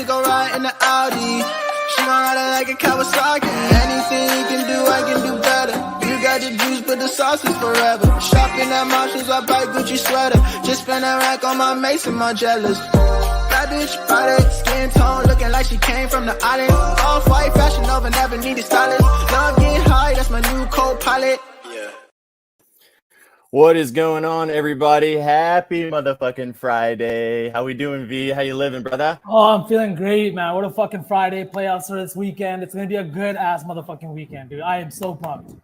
to go ride in the Audi. She gon' ride it like a Kawasaki. Anything you can do, I can do better. You got the juice, but the sauce is forever. Shopping at Marshalls, I buy Gucci sweater. Just spend a rack on my Mason, my jealous. That bitch body, skin tone, looking like she came from the island. Off-white, fashion over, never needed stylist. Love getting high, that's my new co-pilot. What is going on, everybody? Happy motherfucking Friday. How we doing, V? How you living, brother? Oh, I'm feeling great, man. What a fucking Friday. Playoffs for this weekend. It's going to be a good-ass motherfucking weekend, dude. I am so pumped.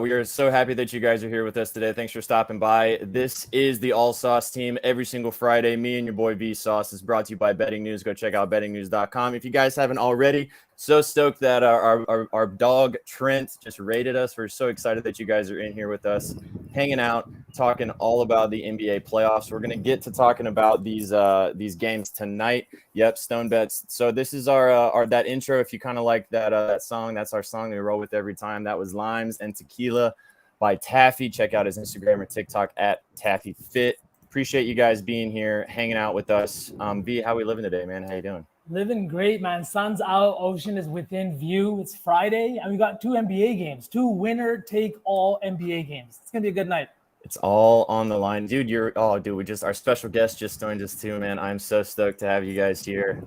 We are so happy that you guys are here with us today. Thanks for stopping by. This is the All Sauce team every single Friday. Me and your boy Vsaaauce is brought to you by Betting News. Go check out bettingnews.com. If you guys haven't already, so stoked that our dog Trent just rated us. We're so excited that you guys are in here with us, hanging out, talking all about the NBA playoffs. We're gonna get to talking about these games tonight. Yep, Stone Bets. So this is our that intro. If you kind of like that song, that's our song we roll with every time. That was Limes and Tequila by Taffy. Check out his Instagram or TikTok at TaffyFit. Appreciate you guys being here, hanging out with us. V, how we living today, man? How you doing? Living great, man. Sun's out. Ocean is within view. It's Friday, and we got 2 NBA games. 2 winner-take-all NBA games. It's going to be a good night. It's all on the line. Dude, our special guest just joined us too, man. I'm so stoked to have you guys here.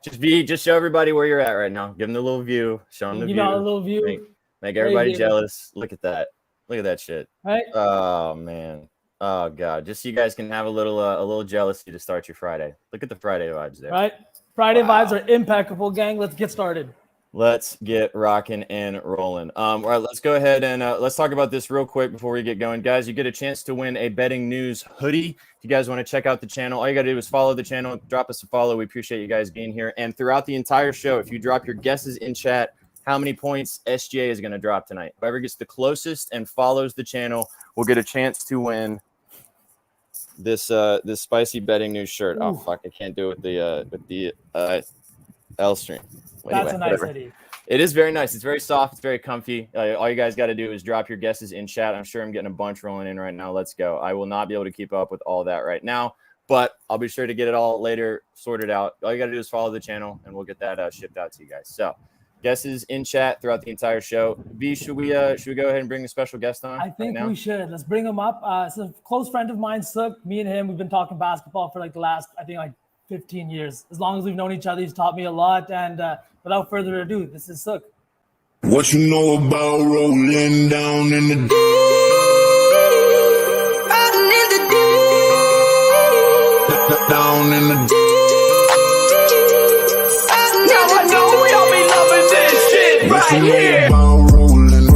Just show everybody where you're at right now. Give them the little view. Show them the view. Give them a little view. Make everybody jealous. Look at that. Look at that shit. Right? Oh, man. Oh, God. Just so you guys can have a little jealousy to start your Friday. Look at the Friday vibes there. Right? Friday vibes are impeccable, gang. Let's get started. Let's get rocking and rolling. All right, let's go ahead and let's talk about this real quick before we get going. Guys, you get a chance to win a Betting News hoodie. If you guys want to check out the channel, all you got to do is follow the channel, drop us a follow. We appreciate you guys being here. And throughout the entire show, if you drop your guesses in chat, how many points SGA is going to drop tonight. Whoever gets the closest and follows the channel will get a chance to win this spicy Betting News shirt. Ooh. Oh fuck, I can't do it with the L string. That's a nice hoodie. It is very nice. It's very soft. It's very comfy. All you guys got to do is drop your guesses in chat. I'm sure I'm getting a bunch rolling in right now. Let's go. I will not be able to keep up with all that right now, but I'll be sure to get it all later sorted out. All you got to do is follow the channel, and we'll get that shipped out to you guys. So, guesses in chat throughout the entire show. V, should we go ahead and bring the special guest on? I think we should. Let's bring him up. It's a close friend of mine, Sukh. Me and him, we've been talking basketball for the last, 15 years. As long as we've known each other, he's taught me a lot. And without further ado, this is Sukh. What you know about rolling down in the deep? Down in the deep. Now I know we all be loving this shit right here. Rolling.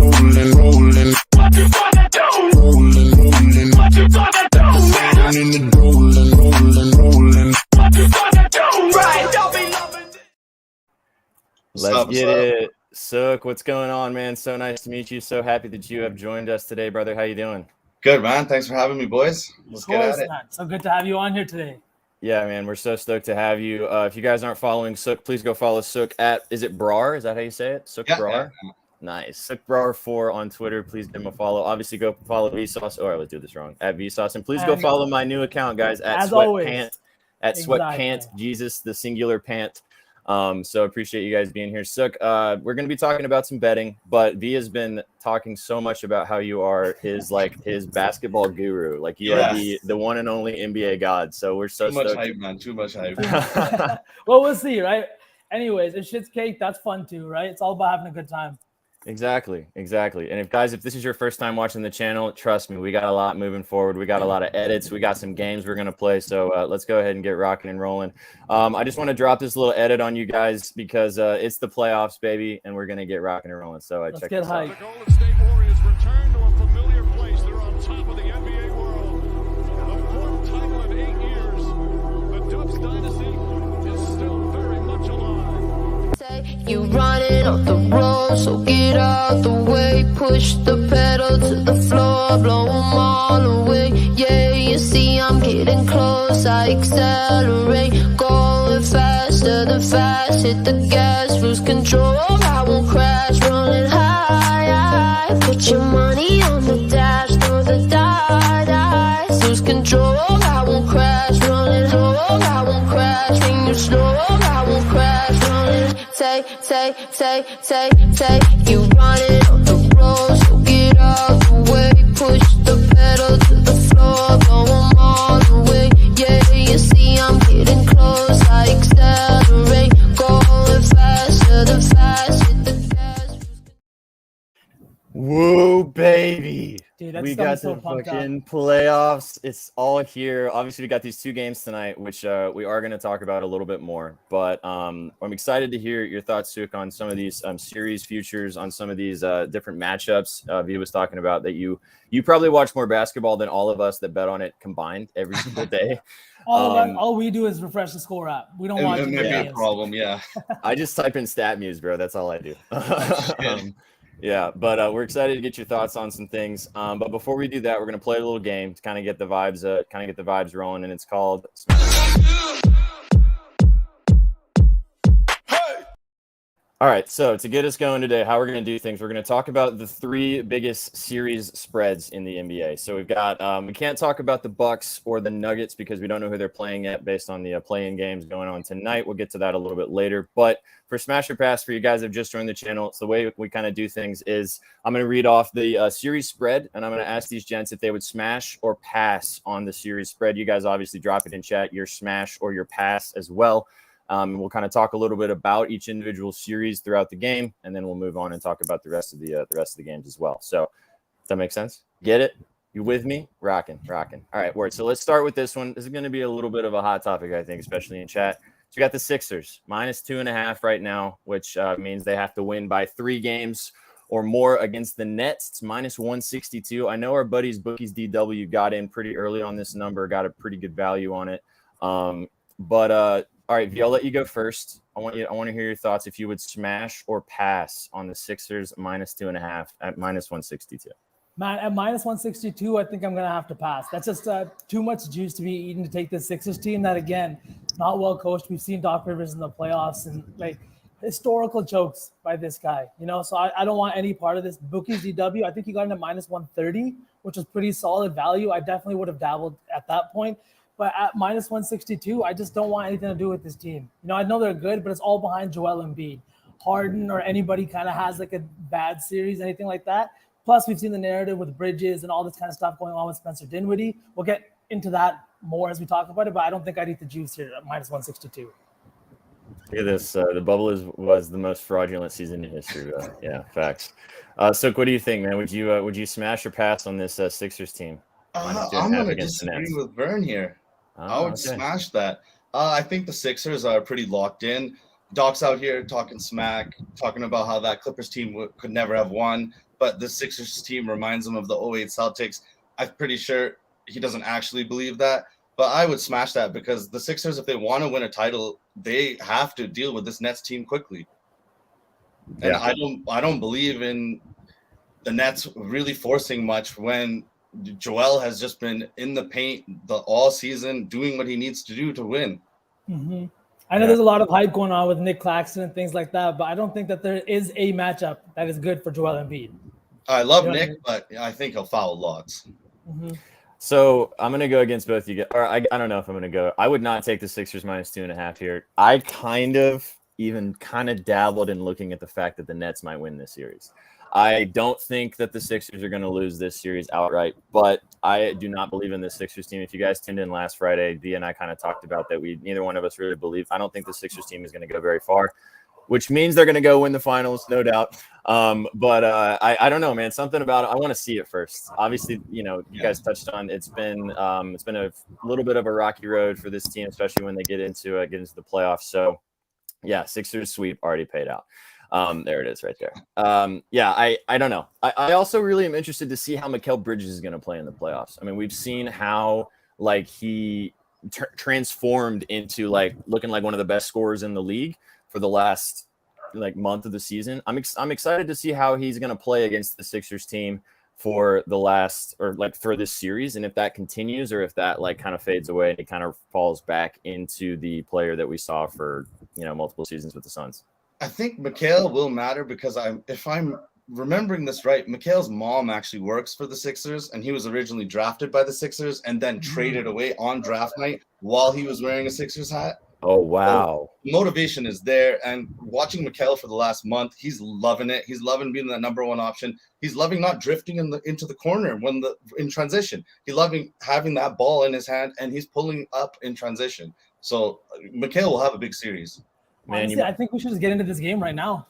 What you gonna do? Rolling. What you gonna do, man? Down in the rolling. What you gonna do? Right, y'all be loving this. Let's get it. Sukh, what's going on, man? So nice to meet you. So happy that you have joined us today, brother. How you doing? Good, man. Thanks for having me, boys. Let's get at it. Man. So good to have you on here today. Yeah, man, we're so stoked to have you. If you guys aren't following Sukh, please go follow Sukh at, is it Brar? Is that how you say it? Sukh Brar? Yeah. Nice. Sukh Brar 4 on Twitter. Please give him a follow. Obviously, go follow Vsaaauce. Oh, I let's do this wrong. At Vsaaauce. And please go follow my new account, guys, at Sweatpant. At Sweatpant, Jesus, the singular pant. So appreciate you guys being here. Sukh, we're going to be talking about some betting, but V has been talking so much about how you are his basketball guru. Like you are the one and only NBA god. So we're so stoked. Too much hype, man. Too much hype. Well, we'll see, right? Anyways, if shit's cake, that's fun too, right? It's all about having a good time. Exactly. And if this is your first time watching the channel, trust me, we got a lot moving forward. We got a lot of edits. We got some games we're going to play. So let's go ahead and get rocking and rolling. I just want to drop this little edit on you guys because it's the playoffs, baby, and we're going to get rocking and rolling. So let's get hyped. The Golden State Warriors return to a familiar place. They're on top of the NBA world. The 4th title in 8 years. The Dubs dynasty is still very much alive. You running off the road, so get out the way. Push the pedal to the floor, blow them all away. Yeah, you see I'm getting close, I accelerate. Going faster than fast, hit the gas, lose control. I won't crash, rolling high. Put your money on the dash, throw the dice. Lose control, I won't crash, rolling low. I won't crash, when you slow, I won't You running on the road, so get out the way. Push the pedal to the floor, blow 'em all away. Yeah, you see I'm getting close, I accelerate, going faster than fast, hit the gas. Woo, baby. Dude, that's We got me got so the pumped up. fucking playoffs. It's all here. Obviously, we got these 2 games tonight, which we are going to talk about a little bit more. But I'm excited to hear your thoughts, Sukh, on some of these series futures, on some of these different matchups. V was talking about that you probably watch more basketball than all of us that bet on it combined every single day. All we do is refresh the score app. We don't watch It the might be a games. problem, yeah. I just type in stat muse, bro. That's all I do. Yeah, but we're excited to get your thoughts on some things. But before we do that, we're gonna play a little game to kind of get the vibes, rolling, and it's called. All right, so to get us going today, how we're going to do things, we're going to talk about the 3 biggest series spreads in the NBA. So we've got, we can't talk about the Bucks or the Nuggets because we don't know who they're playing yet based on the play-in games going on tonight. We'll get to that a little bit later. But for Smash or Pass, for you guys that have just joined the channel, it's the way we kind of do things is I'm going to read off the series spread, and I'm going to ask these gents if they would smash or pass on the series spread. You guys obviously drop it in chat, your smash or your pass as well. We'll kind of talk a little bit about each individual series throughout the game, and then we'll move on and talk about the rest of the games as well. So, does that make sense? Get it? You with me? Rocking. All right, word. So let's start with this one. This is going to be a little bit of a hot topic, I think, especially in chat. So we got the Sixers -2.5 right now, which means they have to win by 3 games or more against the Nets. It's -162. I know our buddies Bookies DW got in pretty early on this number, got a pretty good value on it. All right, V, I'll let you go first. I want to hear your thoughts if you would smash or pass on the Sixers -2.5 at -162. Man, at -162, I think I'm going to have to pass. That's just too much juice to be eaten to take the Sixers team that, again, not well coached. We've seen Doc Rivers in the playoffs and, like, historical jokes by this guy, you know? So I don't want any part of this. Bookies DW, I think he got in at -130, which was pretty solid value. I definitely would have dabbled at that point. But at -162, I just don't want anything to do with this team. You know, I know they're good, but it's all behind Joel Embiid. Harden or anybody kind of has like a bad series, anything like that. Plus, we've seen the narrative with Bridges and all this kind of stuff going on with Spencer Dinwiddie. We'll get into that more as we talk about it, but I don't think I'd eat the juice here at -162. Look at this. The bubble was the most fraudulent season in history. Yeah, facts. Sukh, what do you think, man? Would you smash or pass on this Sixers team? I'm going to disagree with Vern here. I would smash that. I think the Sixers are pretty locked in. Doc's out here talking smack, talking about how that Clippers team could never have won, but the Sixers team reminds him of the 08 Celtics. I'm pretty sure he doesn't actually believe that, but I would smash that because the Sixers, if they want to win a title, they have to deal with this Nets team quickly. And I don't believe in the Nets really forcing much when Joel has just been in the paint all season, doing what he needs to do to win. Mm-hmm. I know there's a lot of hype going on with Nick Claxton and things like that, but I don't think that there is a matchup that is good for Joel Embiid. I love Nick, but I think he'll foul lots. Mm-hmm. So I'm going to go against both you guys. Or I don't know if I'm going to go. I would not take the Sixers -2.5 here. I kind of dabbled in looking at the fact that the Nets might win this series. I don't think that the Sixers are going to lose this series outright, but I do not believe in the Sixers team. If you guys tuned in last Friday, V and I kind of talked about that. Neither one of us really believe. I don't think the Sixers team is going to go very far, which means they're going to go win the finals, no doubt. But I don't know, man. Something about it. I want to see it first. Obviously, you guys touched on it's been a little bit of a rocky road for this team, especially when they get into the playoffs. So, yeah, Sixers sweep already paid out. There it is right there. I don't know. I also really am interested to see how Mikal Bridges is going to play in the playoffs. I mean, we've seen how he transformed into looking like one of the best scorers in the league for the last month of the season. I'm excited to see how he's going to play against the Sixers team for for this series, and if that continues or if that kind of fades away and it kind of falls back into the player that we saw for multiple seasons with the Suns. I think Mikal will matter because if I'm remembering this right, Mikal's mom actually works for the Sixers, and he was originally drafted by the Sixers and then traded away on draft night while he was wearing a Sixers hat. Oh, wow. So motivation is there. And watching Mikal for the last month, he's loving it. He's loving being the number one option. He's loving not drifting into the corner in transition. He's loving having that ball in his hand, and he's pulling up in transition. So Mikal will have a big series. Man, honestly, I think we should just get into this game right now.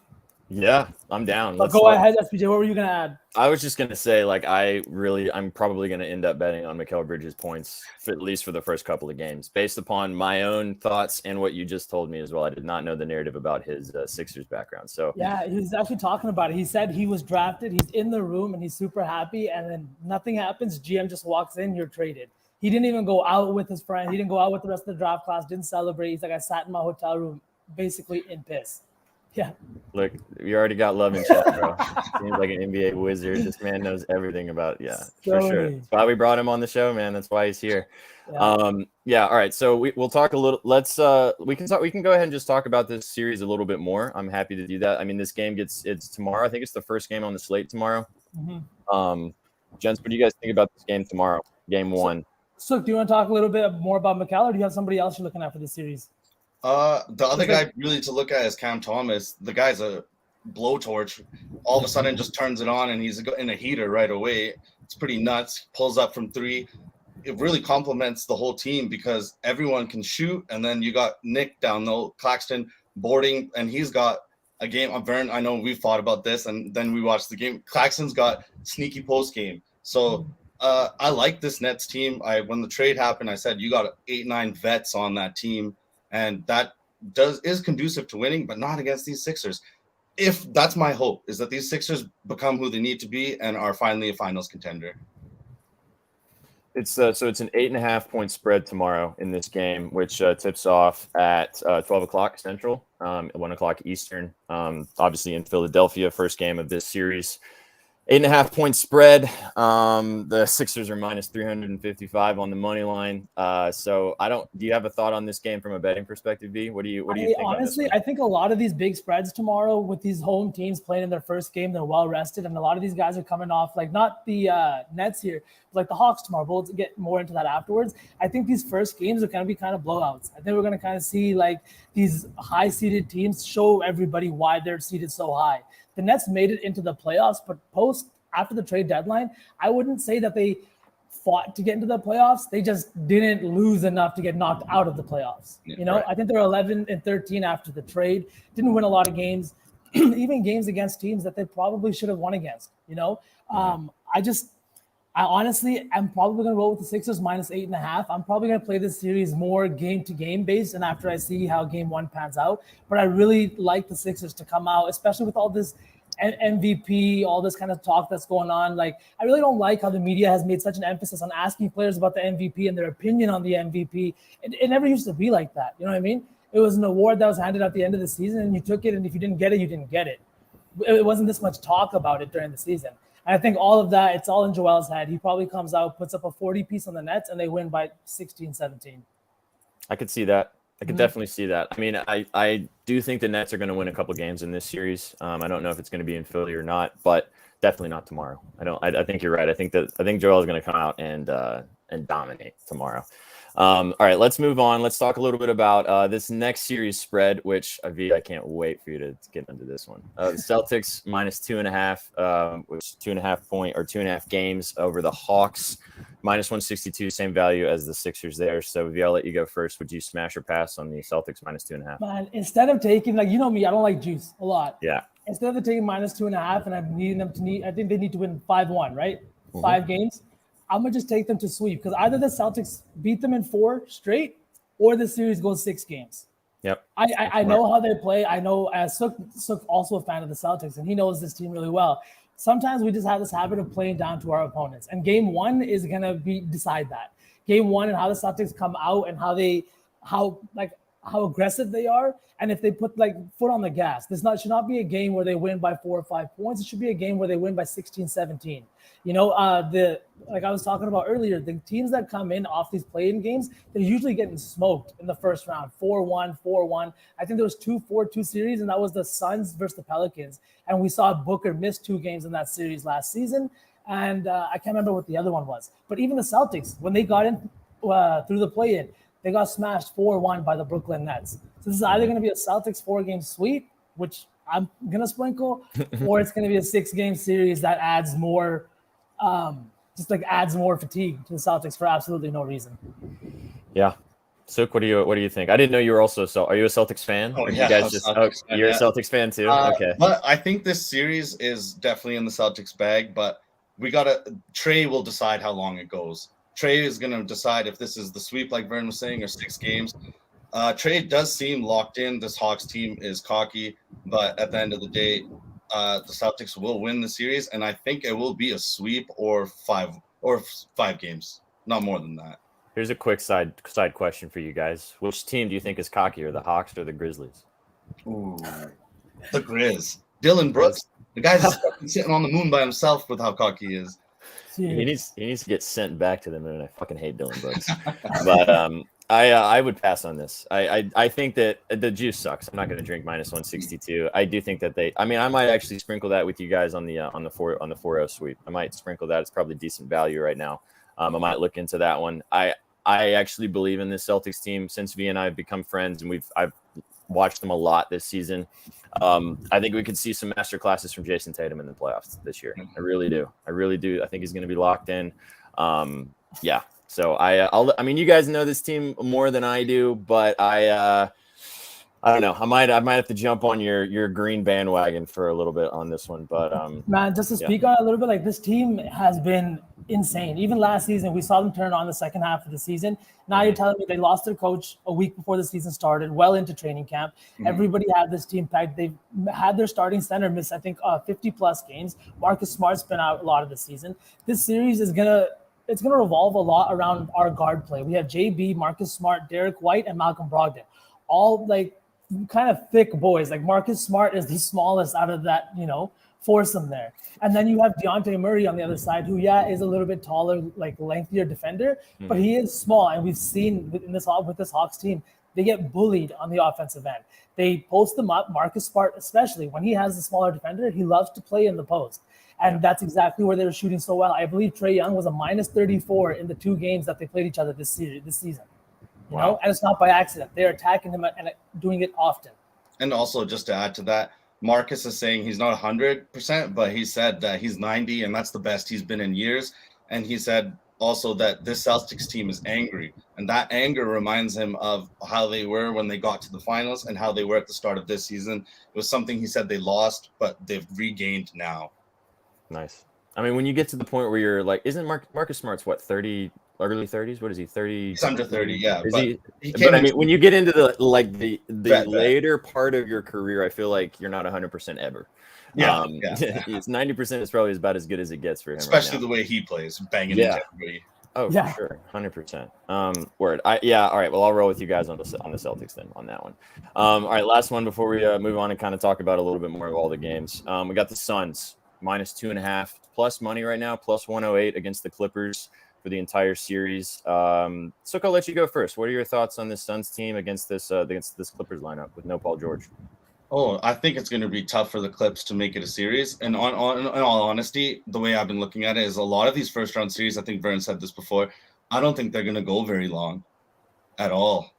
Yeah, I'm down. Let's go ahead, SPJ. What were you going to add? I was just going to say, like, I'm probably going to end up betting on Mikal Bridges points, at least for the first couple of games, based upon my own thoughts and what you just told me as well. I did not know the narrative about his Sixers background. So yeah, he was actually talking about it. He said he was drafted. He's in the room, and he's super happy. And then nothing happens. GM just walks in. You're traded. He didn't even go out with his friend. He didn't go out with the rest of the draft class. Didn't celebrate. He's like, I sat in my hotel room, basically in piss. Yeah. Look, you already got love in chat, bro. Seems like an NBA wizard. This man knows everything about, for sure. That's why we brought him on the show, man. That's why he's here. Yeah. All right. So we'll talk a little. We can go ahead and just talk about this series a little bit more. I'm happy to do that. I mean, this game it's tomorrow. I think it's the first game on the slate tomorrow. Mm-hmm. Gents, what do you guys think about this game tomorrow? Game one. So do you want to talk a little bit more about Mikal, or do you have somebody else you're looking at for this series? The other guy really to look at is Cam Thomas. The guy's a blowtorch. All of a sudden just turns it on and he's in a heater right away. It's pretty nuts. Pulls up from three. It really complements the whole team because everyone can shoot. And then you got Nick down low, Claxton boarding, and he's got a game of Vern. I know we've thought about this, and then we watched the game. Claxton's got sneaky post game. So I like this Nets team. When the trade happened, I said you got 8-9 vets on that team. And that is conducive to winning, but not against these Sixers. If that's my hope, is that these Sixers become who they need to be and are finally a finals contender. It's so it's an 8.5 point spread tomorrow in this game, which tips off at 12 o'clock Central, 1 o'clock Eastern. Obviously in Philadelphia, first game of this series. 8.5 point spread. The Sixers are minus 355 on the money line. So do you have a thought on this game from a betting perspective, V? What do you think? Honestly, I think a lot of these big spreads tomorrow with these home teams playing in their first game, they're well rested. And a lot of these guys are coming off, like not the Nets here, but like the Hawks tomorrow. We'll get more into that afterwards. I think these first games are going to be kind of blowouts. I think we're going to kind of see like these high seeded teams show everybody why they're seeded so high. The Nets made it into the playoffs, but after the trade deadline, I wouldn't say that they fought to get into the playoffs. They just didn't lose enough to get knocked out of the playoffs. Right. I think they're 11-13 after the trade. Didn't win a lot of games, even games against teams that they probably should have won against. I honestly am probably going to roll with the Sixers minus 8.5. I'm probably going to play this series more game-to-game based, and after I see how game one pans out. But I really like the Sixers to come out, especially with all this MVP, all this kind of talk that's going on. Like, I really don't like how the media has made such an emphasis on asking players about the MVP and their opinion on the MVP. It never used to be like that. You know what I mean? It was an award that was handed at the end of the season, and you took it, and if you didn't get it, you didn't get it. It wasn't this much talk about it during the season. And I think all of that, it's all in Joel's head. He probably comes out, puts up a 40 piece on the Nets, and they win by 16-17. I could see that. I could definitely see that. I mean, I do think the Nets are going to win a couple games in this series. I don't know if it's going to be in Philly or not, but definitely not tomorrow. I think you're right. I think Joel is going to come out and dominate tomorrow. All right, let's move on. Let's talk a little bit about this next series spread, which, Avi, I can't wait for you to get into this one. The Celtics minus 2.5, which 2.5 point or 2.5 games over the Hawks, minus 162, same value as the Sixers there. So, Avi, I'll let you go first. Would you smash or pass on the Celtics minus 2.5? Man, instead of taking, like, you know me, I don't like juice a lot. Yeah. Instead of taking minus 2.5, and I'm needing them I think they need to win 5-1, right? Mm-hmm. 5 games. I'm going to just take them to sweep because either the Celtics beat them in 4 straight or the series goes 6 games. Yep. I know how they play. I know as Sukh also a fan of the Celtics, and he knows this team really well. Sometimes we just have this habit of playing down to our opponents, and game one is going to decide that. Game one and how the Celtics come out and how aggressive they are, and if they put like foot on the gas. Should not be a game where they win by 4 or 5 points. It should be a game where they win by 16-17. Like I was talking about earlier, the teams that come in off these play-in games, they're usually getting smoked in the first round, 4-1, 4-1. I think there was 2-4-2 series, and that was the Suns versus the Pelicans. And we saw Booker miss 2 games in that series last season, and I can't remember what the other one was. But even the Celtics, when they got in through the play-in, they got smashed 4-1 by the Brooklyn Nets. So this is either going to be a Celtics 4-game sweep, which I'm going to sprinkle, or it's going to be a 6-game series that adds more, adds more fatigue to the Celtics for absolutely no reason. Yeah. Sukh, what do you think? I didn't know you were also are you a Celtics fan? Oh, or yeah, you guys you're a Celtics fan too? Okay. But I think this series is definitely in the Celtics bag, but Trey will decide how long it goes. Trey is going to decide if this is the sweep, like Vern was saying, or 6 games. Trey does seem locked in. This Hawks team is cocky, but at the end of the day, the Celtics will win the series, and I think it will be a sweep or 5 games, not more than that. Here's a quick side question for you guys. Which team do you think is cockier, the Hawks or the Grizzlies? Ooh, the Grizz. Dylan Brooks. The guy's sitting on the moon by himself with how cocky he is. He needs to get sent back to the moon. I fucking hate Dylan Brooks. But I would pass on this. I think that the juice sucks. I'm not going to drink -162. I do think that I might actually sprinkle that with you guys on the 4-0 sweep. I might sprinkle that. It's probably decent value right now. I might look into that one. I actually believe in this Celtics team. Since V and I have become friends, and I've watched them a lot this season. I think we could see some master classes from Jason Tatum in the playoffs this year. I really do. I think he's going to be locked in. Yeah. So you guys know this team more than I do, but I don't know. I might have to jump on your green bandwagon for a little bit on this one, but man, just to speak on it a little bit, like this team has been insane. Even last season, we saw them turn on the second half of the season. Now you're telling me they lost their coach a week before the season started, well into training camp. Everybody had this team packed. They've had their starting center miss, I think, 50+ games. Marcus Smart's been out a lot of the season. This series is gonna revolve a lot around our guard play. We have JB, Marcus Smart, Derek White, and Malcolm Brogdon, all like kind of thick boys. Like Marcus Smart is the smallest out of that, foursome there. And then you have Dejounte Murray on the other side, who is a little bit taller, like lengthier defender, but he is small. And we've seen with this Hawks team, they get bullied on the offensive end. They post them up. Marcus Smart, especially when he has the smaller defender, he loves to play in the post. And that's exactly where they were shooting so well. I believe Trae Young was a -34 in the 2 games that they played each other this season. You know, and it's not by accident. They're attacking him and doing it often. And also, just to add to that, Marcus is saying he's not 100%, but he said that he's 90, and that's the best he's been in years. And he said also that this Celtics team is angry, and that anger reminds him of how they were when they got to the finals and how they were at the start of this season. It was something he said they lost, but they've regained now. Nice. I mean, when you get to the point where you're like, isn't Marcus Smart's what, 30, early 30s? What is he, 30? He's under 30, yeah. But I mean, when you get into the later part of your career, I feel like you're not 100% ever. Yeah, It's 90% is probably about as good as it gets for him. Especially the way he plays, banging into everybody. Oh, for sure, 100%. Word. All right. Well, I'll roll with you guys on the Celtics then on that one. All right, last one before we move on and kind of talk about a little bit more of all the games. We got the Suns -2.5 plus money right now, +108 against the Clippers for the entire series. So I'll let you go first. What are your thoughts on this Suns team against this Clippers lineup with no Paul George? Oh, I think it's going to be tough for the Clips to make it a series. And in all honesty, the way I've been looking at it is a lot of these first-round series, I think Vern said this before, I don't think they're going to go very long at all.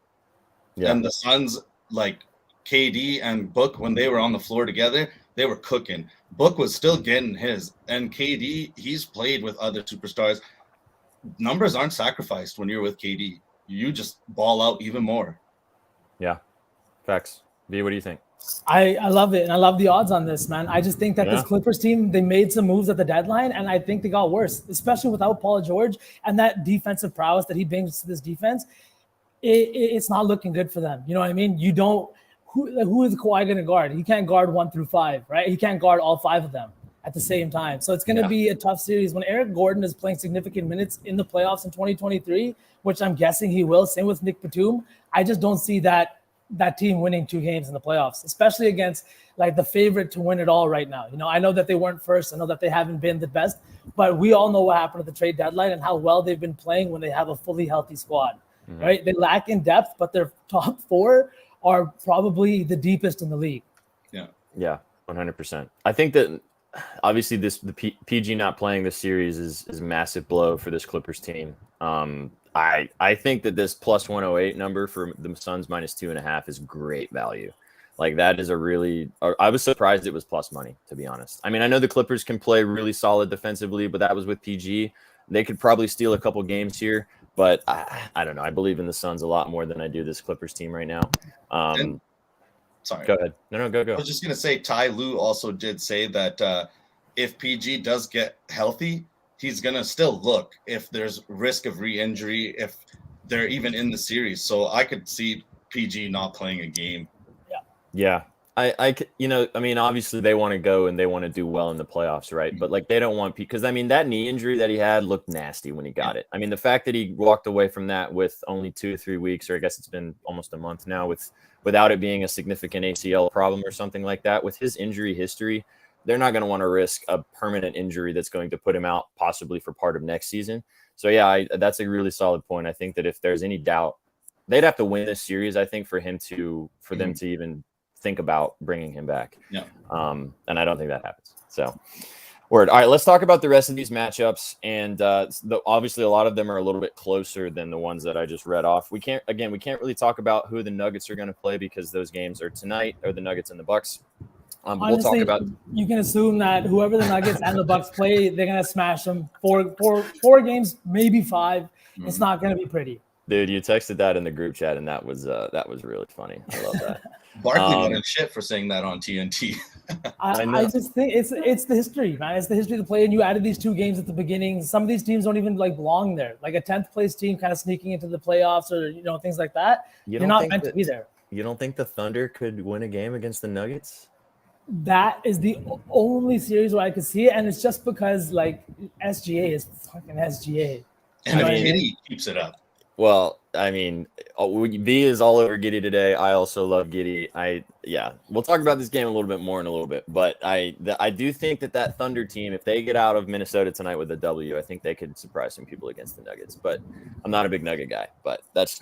Yeah. And the Suns, like KD and Book, when they were on the floor together, they were cooking. Book was still getting his. And KD, he's played with other superstars. Numbers aren't sacrificed when you're with KD. You just ball out even more. Yeah. Facts. V, what do you think? I love it, and I love the odds on this, man. I just think that this Clippers team, they made some moves at the deadline, and I think they got worse, especially without Paul George and that defensive prowess that he brings to this defense. It's not looking good for them. You know what I mean? Who is Kawhi going to guard? He can't guard 1 through 5, right? He can't guard all 5 of them at the same time. So it's going to be a tough series. When Eric Gordon is playing significant minutes in the playoffs in 2023, which I'm guessing he will, same with Nick Batum, I just don't see that team winning 2 games in the playoffs, especially against like the favorite to win it all right now. You know, I know that they weren't first. I know that they haven't been the best, but we all know what happened at the trade deadline and how well they've been playing when they have a fully healthy squad, right? They lack in depth, but their top 4 are probably the deepest in the league. Yeah, 100%. I think that obviously the PG not playing this series is a massive blow for this Clippers team. I think that this plus 108 number for the Suns minus 2.5 is great value. Like that is I was surprised it was plus money, to be honest. I mean, I know the Clippers can play really solid defensively, but that was with PG. They could probably steal a couple games here, but I don't know. I believe in the Suns a lot more than I do this Clippers team right now. Sorry. Go ahead. No, go. I was just going to say, Ty Lue also did say that if PG does get healthy, he's going to still look if there's risk of re-injury, if they're even in the series. So I could see PG not playing a game. Yeah. I mean, obviously they want to go and they want to do well in the playoffs, right? But like they don't want, because I mean, that knee injury that he had looked nasty when he got it. I mean, the fact that he walked away from that with only 2 to 3 weeks, or I guess it's been almost a month now without it being a significant ACL problem or something like that, with his injury history, they're not going to want to risk a permanent injury that's going to put him out possibly for part of next season. So yeah, that's a really solid point. I think that if there's any doubt, they'd have to win this series, I think, for them to even think about bringing him back. Yeah. And I don't think that happens. So word. All right, let's talk about the rest of these matchups. And obviously a lot of them are a little bit closer than the ones that I just read off. We can't really talk about who the Nuggets are going to play because those games are tonight, or the Nuggets and the Bucks. Honestly, we'll talk about. You can assume that whoever the Nuggets and the Bucks play, they're gonna smash them. Four games, maybe 5. It's not gonna be pretty. Dude, you texted that in the group chat, and that was really funny. I love that. Barkley got in shit for saying that on TNT. I just think it's the history, man. It's the history of the play, and you added these 2 games at the beginning. Some of these teams don't even belong there. Like a 10th place team kind of sneaking into the playoffs, or things like that. You're not meant to be there. You don't think the Thunder could win a game against the Nuggets? That is the only series where I could see it, and it's just because SGA is fucking SGA. And Giddy keeps it up. Well, I mean, V is all over Giddy today. I also love Giddy. We'll talk about this game a little bit more in a little bit, but I do think that Thunder team, if they get out of Minnesota tonight with a W, I think they could surprise some people against the Nuggets. But I'm not a big Nugget guy, but that's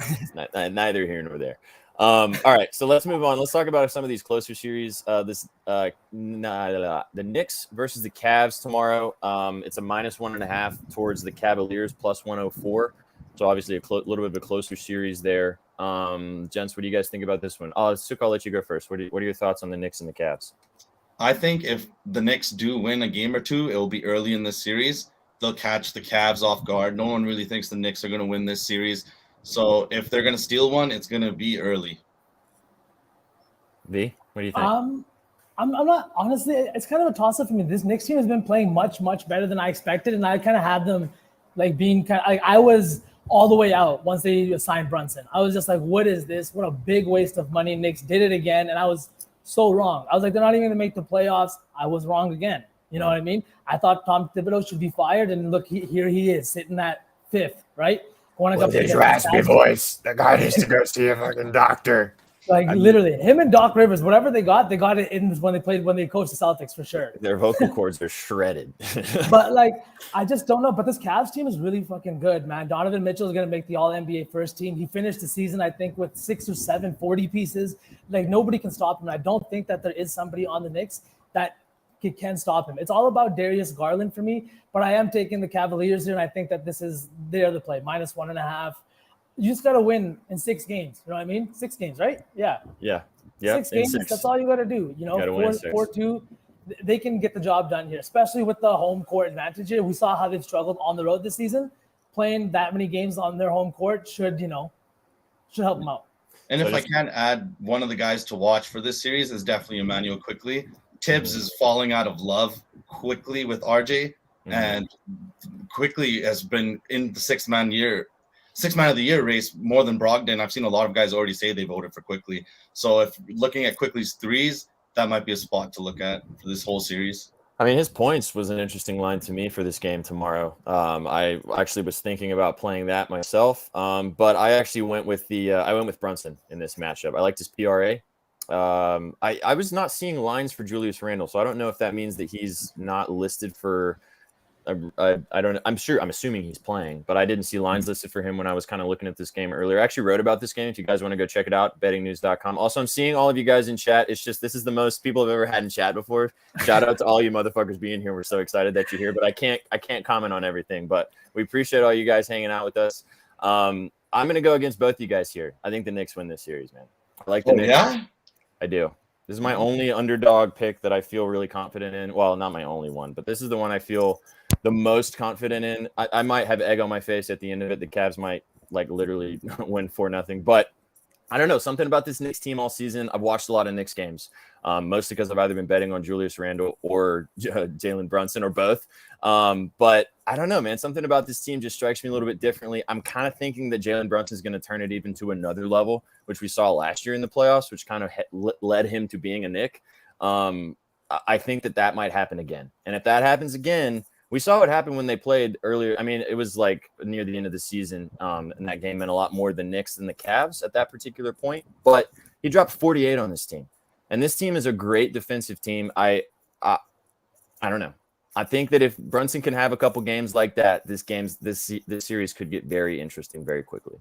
neither here nor there. All right, so let's move on. Let's talk about some of these closer series. The Knicks versus the Cavs tomorrow. It's a minus 1.5 towards the Cavaliers, plus 104. So obviously a little bit of a closer series there. Gents, what do you guys think about this one? Sukh, I'll let you go first. What are your thoughts on the Knicks and the Cavs? I think if the Knicks do win a game or 2, it will be early in the series. They'll catch the Cavs off guard. No one really thinks the Knicks are going to win this series. So if they're going to steal one, it's going to be early. V, what do you think? I'm not, honestly, it's kind of a toss-up for me. This Knicks team has been playing much, much better than I expected, and I kind of had them being kind of I was all the way out once they signed Brunson. I was just like, what is this? What a big waste of money. Knicks did it again, and I was so wrong. I was like, they're not even going to make the playoffs. I was wrong again. You know what I mean? I thought Tom Thibodeau should be fired, and look, here he is sitting at 5th, right? With his raspy voice, the guy needs to go see a fucking doctor. Literally, him and Doc Rivers, whatever they got it in when they coached the Celtics for sure. Their vocal cords are shredded. But I just don't know. But this Cavs team is really fucking good, man. Donovan Mitchell is gonna make the All-NBA first team. He finished the season, I think, with 6 or 7 40 pieces. Nobody can stop him. I don't think that there is somebody on the Knicks that can stop him. It's all about Darius Garland for me. But I am taking the Cavaliers here, and I think that they're the play, minus 1.5. You just got to win in 6 games. You know what I mean? 6 games, right? Yeah. 6 games. That's all you got to do. 4-2. They can get the job done here, especially with the home court advantage here. We saw how they've struggled on the road this season. Playing that many games on their home court should help them out. And if I can add, one of the guys to watch for this series is definitely Emmanuel Quickly. Tibbs is falling out of love quickly with RJ, and Quickly has been in the six man of the year race more than Brogdon. I've seen a lot of guys already say they voted for Quickly. So if looking at Quickly's threes, that might be a spot to look at for this whole series. I mean, his points was an interesting line to me for this game tomorrow. I actually was thinking about playing that myself, but I actually went with Brunson in this matchup. I liked his PRA. I was not seeing lines for Julius Randle, so I don't know if that means that he's not listed for. I don't. I'm assuming he's playing, but I didn't see lines listed for him when I was kind of looking at this game earlier. I actually wrote about this game. If you guys want to go check it out, bettingnews.com. Also, I'm seeing all of you guys in chat. It's just this is the most people I've ever had in chat before. Shout out to all you motherfuckers being here. We're so excited that you're here, but I can't comment on everything. But we appreciate all you guys hanging out with us. I'm going to go against both you guys here. I think the Knicks win this series, man. I like the Knicks. Yeah? I do. This is my only underdog pick that I feel really confident in. Well, not my only one, but this is the one I feel the most confident in. I might have egg on my face at the end of it. The Cavs might like literally win 4-0, but I don't know, something about this Knicks team all season. I've watched a lot of Knicks games, mostly because I've either been betting on Julius Randle or Jalen Brunson or both. But I don't know, man. Something about this team just strikes me a little bit differently. I'm kind of thinking that Jalen Brunson is going to turn it even to another level, which we saw last year in the playoffs, which kind of led him to being a Knick. I think that might happen again. And if that happens again, we saw what happened when they played earlier. I mean, it was like near the end of the season, and that game meant a lot more the Knicks than the Cavs at that particular point. But he dropped 48 on this team, and this team is a great defensive team. I don't know. I think that if Brunson can have a couple games like that, this series could get very interesting very quickly.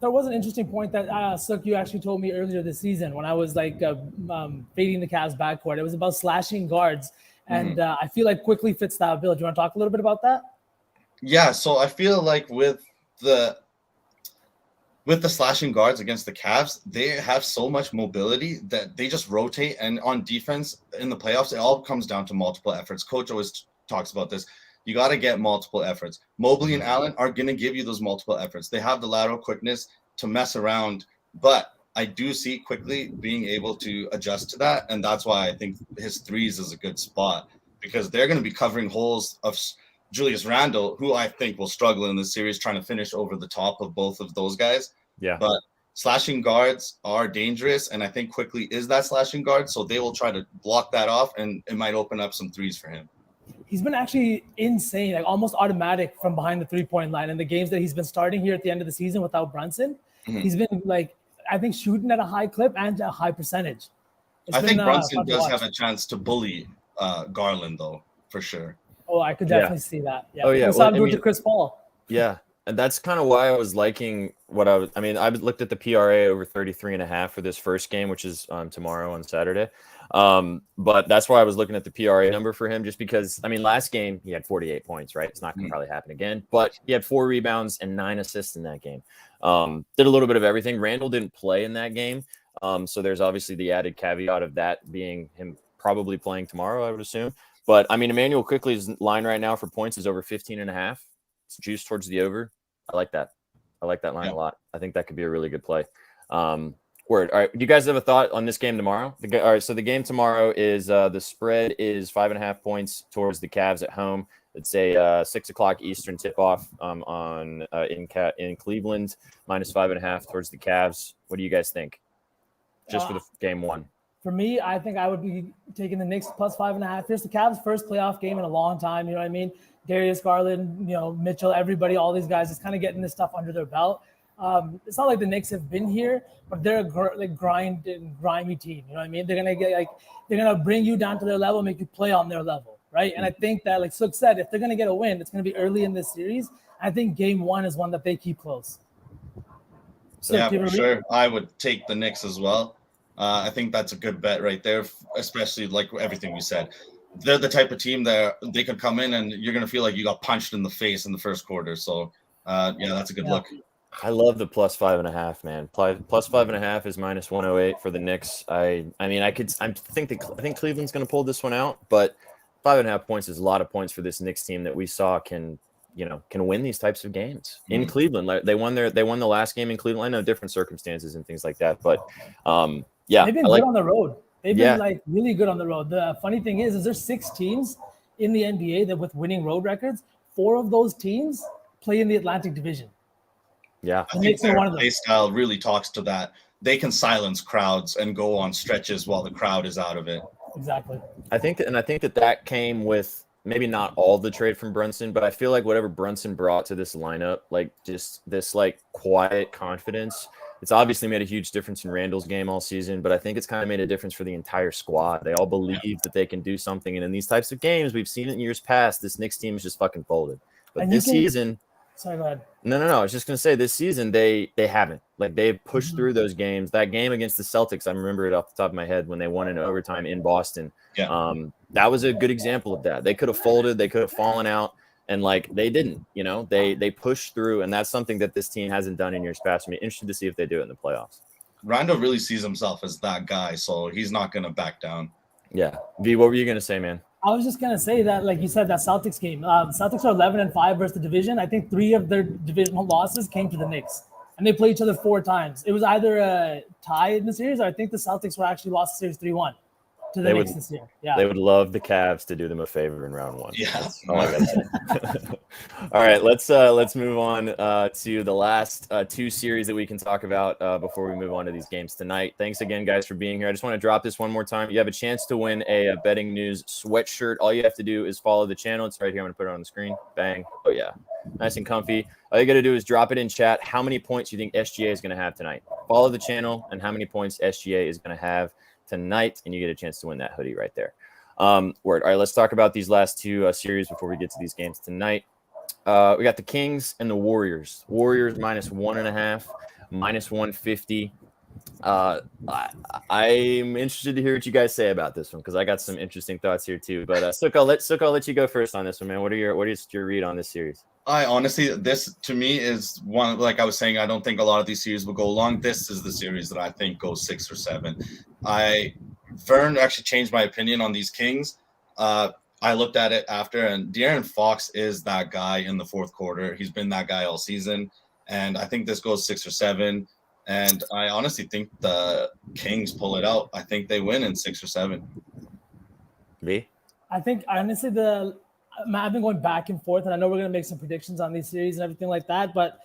There was an interesting point that Sukh, you actually told me earlier this season when I was like fading the Cavs backcourt. It was about slashing guards. And I feel like quickly fits that bill. Do you want to talk a little bit about that? Yeah, so I feel like with the slashing guards against the Cavs, they have so much mobility that they just rotate. And on defense in the playoffs, it all comes down to multiple efforts. Coach always talks about this. You got to get multiple efforts. Mobley and Allen are going to give you those multiple efforts. They have the lateral quickness to mess around, but I do see quickly being able to adjust to that. And that's why I think his threes is a good spot, because they're going to be covering holes of Julius Randle, who I think will struggle in this series trying to finish over the top of both of those guys. Yeah. But slashing guards are dangerous. And I think quickly is that slashing guard. So they will try to block that off, and it might open up some threes for him. He's been actually insane, like almost automatic from behind the 3-point line. In the games that he's been starting here at the end of the season without Brunson, he's been like, I think shooting at a high clip and a high percentage. I think Brunson does have a chance to bully Garland, though, for sure. Oh, I could definitely see that. Yeah. Oh, yeah. I saw him do it to Chris Paul. Yeah. And that's kind of why I was liking what I looked at the PRA over 33.5 for this first game, which is tomorrow on Saturday. But that's why I was looking at the PRA number for him, just because, last game he had 48 points, right? It's not going to probably happen again, but he had 4 rebounds and 9 assists in that game. Did a little bit of everything. Randall didn't play in that game. So there's obviously the added caveat of that being him probably playing tomorrow, I would assume. But Emmanuel Quickley's line right now for points is over 15.5. It's juiced towards the over. I like that. I like that line a lot. I think that could be a really good play. Word. All right. Do you guys have a thought on this game tomorrow? All right. So the game tomorrow is the spread is 5.5 points towards the Cavs at home. It's a 6:00 Eastern tip-off in Cleveland, minus 5.5 towards the Cavs. What do you guys think? Just for the game one. For me, I think I would be taking the Knicks plus 5.5. Here's the Cavs' first playoff game in a long time. You know what I mean? Darius Garland, Mitchell, everybody, all these guys is kind of getting this stuff under their belt. It's not like the Knicks have been here, but they're a grimy team. You know what I mean? They're gonna bring you down to their level, make you play on their level, right? And I think that, like Sukh said, if they're gonna get a win, it's gonna be early in this series. I think game one is one that they keep close. So, yeah, for sure. I would take the Knicks as well. I think that's a good bet right there, especially like everything we said. They're the type of team that they could come in and you're going to feel like you got punched in the face in the first quarter. So, that's a good look. I love the plus 5.5, man. Plus 5.5 is minus 108 for the Knicks. I think Cleveland's going to pull this one out, but 5.5 points is a lot of points for this Knicks team that we saw can win these types of games in Cleveland. Like they won the last game in Cleveland. I know different circumstances and things like that, but they've been good on the road. They've been like really good on the road. The funny thing is there's 6 teams in the NBA that with winning road records. 4 of those teams play in the Atlantic Division. Yeah, I think their play style really talks to that. They can silence crowds and go on stretches while the crowd is out of it. Exactly. I think that came with maybe not all the trade from Brunson, but I feel like whatever Brunson brought to this lineup, like just this like quiet confidence, it's obviously made a huge difference in Randall's game all season, but I think it's kind of made a difference for the entire squad. They all believe that they can do something. And in these types of games, we've seen it in years past, this Knicks team is just fucking folded. But this season, sorry, go ahead. No. I was just going to say this season, they haven't. Like they've pushed through those games. That game against the Celtics, I remember it off the top of my head when they won in overtime in Boston. Yeah. That was a good example of that. They could have folded. They could have fallen out. And like they didn't, they pushed through, and that's something that this team hasn't done in years past. I'm interested to see if they do it in the playoffs. Rondo really sees himself as that guy, so he's not going to back down. Yeah. V, what were you going to say, man? I was just gonna say that, like you said, that Celtics game. Celtics are 11-5 versus the division. I think 3 of their divisional losses came to the Knicks, and they played each other 4 times. It was either a tie in the series, or I think the Celtics were actually lost the series 3-1 to the Knicks this year. Yeah, they would love the Cavs to do them a favor in round 1. Yeah. All I gotta say. All right, let's move on to the last 2 series that we can talk about before we move on to these games tonight. Thanks again, guys, for being here. I just want to drop this one more time. You have a chance to win a Betting News sweatshirt. All you have to do is follow the channel. It's right here. I'm going to put it on the screen. Bang. Oh, yeah. Nice and comfy. All you got to do is drop it in chat how many points you think SGA is going to have tonight. Follow the channel and how many points SGA is going to have tonight, and you get a chance to win that hoodie right there. Word. All right, let's talk about these last 2 series before we get to these games tonight. We got the Kings and the Warriors. Warriors -1.5, -150. I'm interested to hear what you guys say about this one because I got some interesting thoughts here too. But Sukh, I'll let you go first on this one, man. What is your read on this series? I honestly, this to me is one, like I was saying, I don't think a lot of these series will go long. This is the series that I think goes 6 or 7. Vern actually changed my opinion on these Kings. I looked at it after, and De'Aaron Fox is that guy in the fourth quarter. He's been that guy all season, and I think this goes 6 or 7. And I honestly think the Kings pull it out. I think they win in 6 or 7. Me? I think honestly I've been going back and forth, and I know we're gonna make some predictions on these series and everything like that, but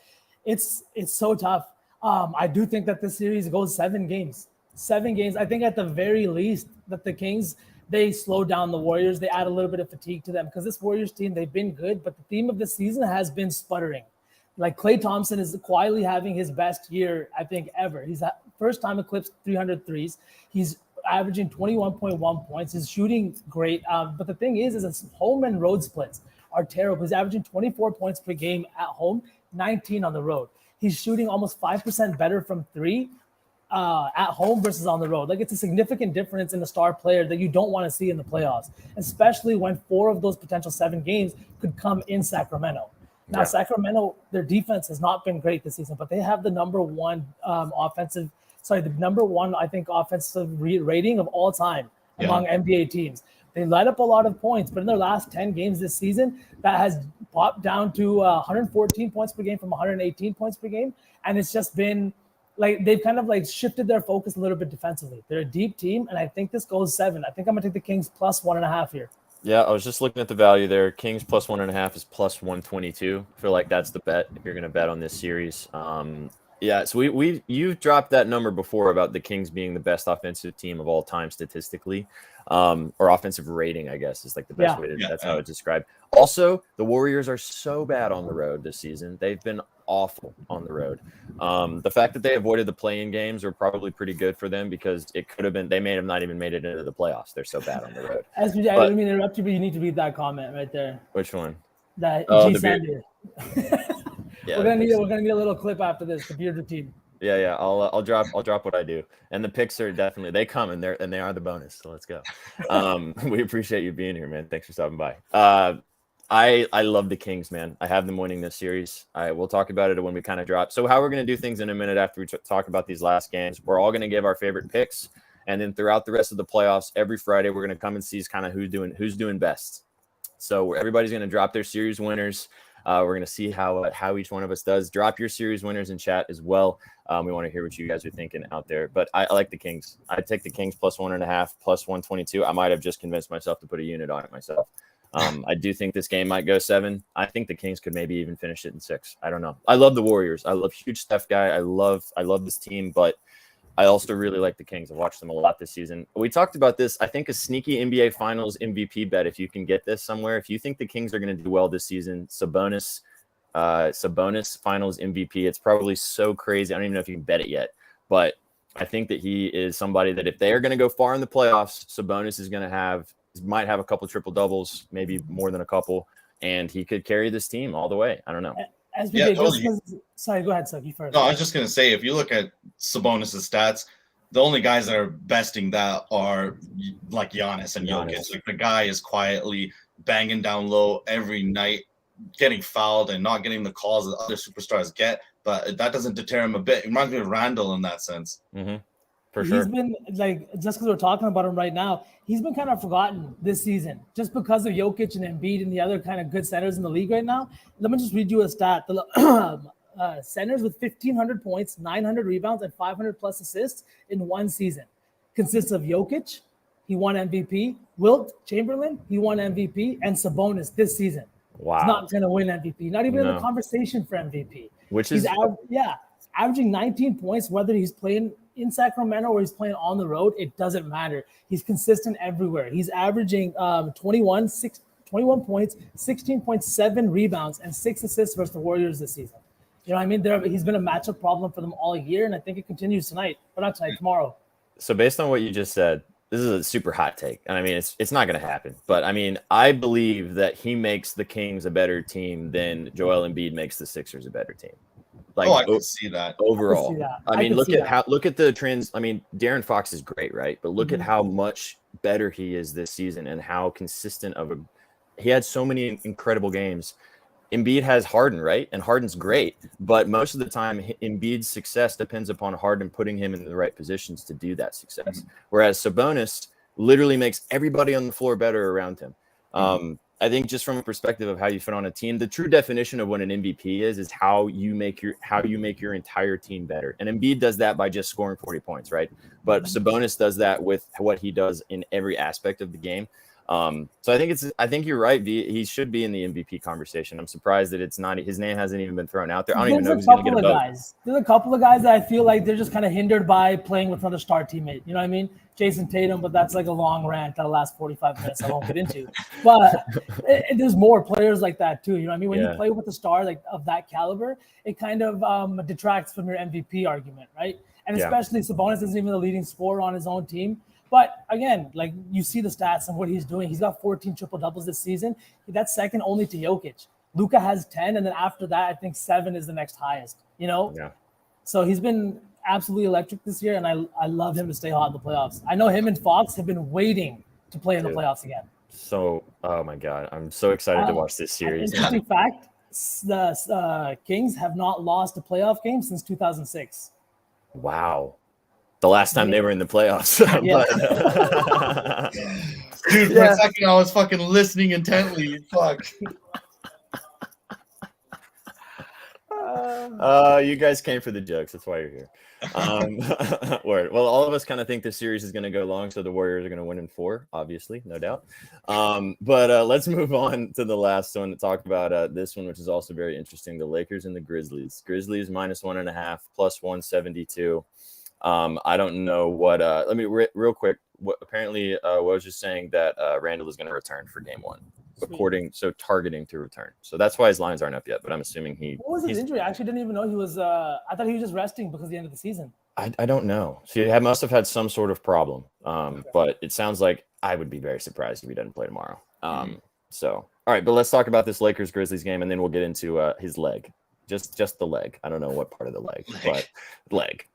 it's so tough. I do think that this series goes 7 games. 7 games. I think at the very least that the Kings, they slow down the Warriors. They add a little bit of fatigue to them because this Warriors team, they've been good, but the theme of the season has been sputtering. Like Klay Thompson is quietly having his best year, I think, ever. He's first time eclipsed 300 threes. He's averaging 21.1 points. He's shooting great. But the thing is his home and road splits are terrible. He's averaging 24 points per game at home, 19 on the road. He's shooting almost 5% better from 3 at home versus on the road. Like, it's a significant difference in the star player that you don't want to see in the playoffs, especially when 4 of those potential 7 games could come in Sacramento. Now, Sacramento, their defense has not been great this season, but they have the number 1 offensive rating of all time among NBA teams. They light up a lot of points, but in their last 10 games this season, that has popped down to 114 points per game from 118 points per game. And it's just been like they've kind of like shifted their focus a little bit defensively. They're a deep team, and I think this goes 7. I think I'm going to take the Kings plus 1.5 here. Yeah, I was just looking at the value there. Kings plus 1.5 is plus 122. I feel like that's the bet if you're going to bet on this series. Yeah, so you've dropped that number before about the Kings being the best offensive team of all time statistically, or offensive rating, I guess is like the best way to. That's how it's described. Also, the Warriors are so bad on the road this season. They've been awful on the road. The fact that they avoided the play-in games are probably pretty good for them because it could have been they may have not even made it into the playoffs. They're so bad on the road. I didn't mean to interrupt you, but you need to read that comment right there. Which one? That the Sandy. Yeah, we're gonna need a little clip after this. The beard routine. Yeah. I'll drop what I do, and the picks are definitely they come and they are the bonus. So let's go. We appreciate you being here, man. Thanks for stopping by. I love the Kings, man. I have them winning this series. We'll talk about it when we kind of drop. So how we're going to do things in a minute after we talk about these last games, we're all going to give our favorite picks. And then throughout the rest of the playoffs, every Friday, we're going to come and see kind of who's doing best. So everybody's going to drop their series winners. We're going to see how each one of us does. Drop your series winners in chat as well. We want to hear what you guys are thinking out there. But I like the Kings. I take the Kings plus 1.5, plus 122. I might have just convinced myself to put a unit on it myself. I do think this game might go 7. I think the Kings could maybe even finish it in 6. I don't know. I love the Warriors. I love huge Steph guy. I love this team, but I also really like the Kings. I've watched them a lot this season. We talked about this. I think a sneaky NBA Finals MVP bet, if you can get this somewhere, if you think the Kings are going to do well this season, Sabonis Finals MVP. It's probably so crazy. I don't even know if you can bet it yet, but I think that he is somebody that if they are going to go far in the playoffs, Sabonis is going to might have a couple triple doubles, maybe more than a couple, and he could carry this team all the way. I don't know. Sorry, go ahead, Sukh, you first. No, I was just going to say, if you look at Sabonis' stats, the only guys that are besting that are like Giannis and Jokic. Like the guy is quietly banging down low every night, getting fouled and not getting the calls that other superstars get, but that doesn't deter him a bit. It reminds me of Randall in that sense. Mm-hmm. For sure. He's been like, just because we're talking about him right now, he's been kind of forgotten this season just because of Jokic and Embiid and the other kind of good centers in the league right now. Let me just read you a stat. The centers with 1,500 points, 900 rebounds, and 500 plus assists in one season consists of Jokic, he won MVP, Wilt Chamberlain, he won MVP, and Sabonis this season. Wow. He's not going to win MVP, not even in the conversation for MVP. Which is averaging 19 points, whether he's playing in Sacramento or he's playing on the road, it doesn't matter. He's consistent everywhere. He's averaging 21 points, 16.7 rebounds, and 6 assists versus the Warriors this season. You know what I mean? He's been a matchup problem for them all year, and I think it continues tonight. But not tonight, tomorrow. So based on what you just said, this is a super hot take. And I mean, it's not going to happen. But I mean, I believe that he makes the Kings a better team than Joel Embiid makes the Sixers a better team. Like, I can see that overall. I mean, look at the trends. I mean, De'Aaron Fox is great, right? But look at how much better he is this season and how consistent he had so many incredible games. Embiid has Harden, right? And Harden's great, but most of the time Embiid's success depends upon Harden putting him in the right positions to do that success. Whereas Sabonis literally makes everybody on the floor better around him. I think just from a perspective of how you fit on a team, the true definition of what an MVP is how you make your entire team better. And Embiid does that by just scoring 40 points, right? But Sabonis does that with what he does in every aspect of the game. So I think you're right, V. He should be in the MVP conversation. I'm surprised that it's not. His name hasn't even been thrown out there. I don't even know if he's going to get a vote. There's a couple of guys that I feel like they're just kind of hindered by playing with another star teammate. You know what I mean? Jason Tatum, but that's like a long rant that'll last 45 minutes. I won't get into. But there's more players like that too. You know what I mean? When you play with a star like of that caliber, it kind of detracts from your MVP argument, right? And especially Sabonis isn't even the leading scorer on his own team. But again, like you see the stats and what he's doing. He's got 14 triple doubles this season. That's second only to Jokic. Luka has 10, and then after that, I think 7 is the next highest. You know, so he's been absolutely electric this year, and I love him to stay hot in the playoffs. I know him and Fox have been waiting to play in the playoffs again. So, oh my God, I'm so excited to watch this series. Interesting fact: the Kings have not lost a playoff game since 2006. Wow. The last time they were in the playoffs. Dude, for a second I was fucking listening intently. Fuck. You guys came for the jokes. That's why you're here. Word. Well, all of us kind of think this series is going to go long, so the Warriors are going to win in 4, obviously, no doubt. But let's move on to the last one to talk about this one, which is also very interesting. The Lakers and the Grizzlies. Grizzlies -1.5, plus 172. I don't know what let me real quick. Apparently I was just saying that Randall is going to return for game 1, targeting to return. So that's why his lines aren't up yet, but I'm assuming what was his injury? I actually didn't even know he was I thought he was just resting because of the end of the season. I don't know. So he must have had some sort of problem. But it sounds like I would be very surprised if he doesn't play tomorrow. So all right, but let's talk about this Lakers Grizzlies game, and then we'll get into his leg. Just the leg. I don't know what part of the leg, but leg.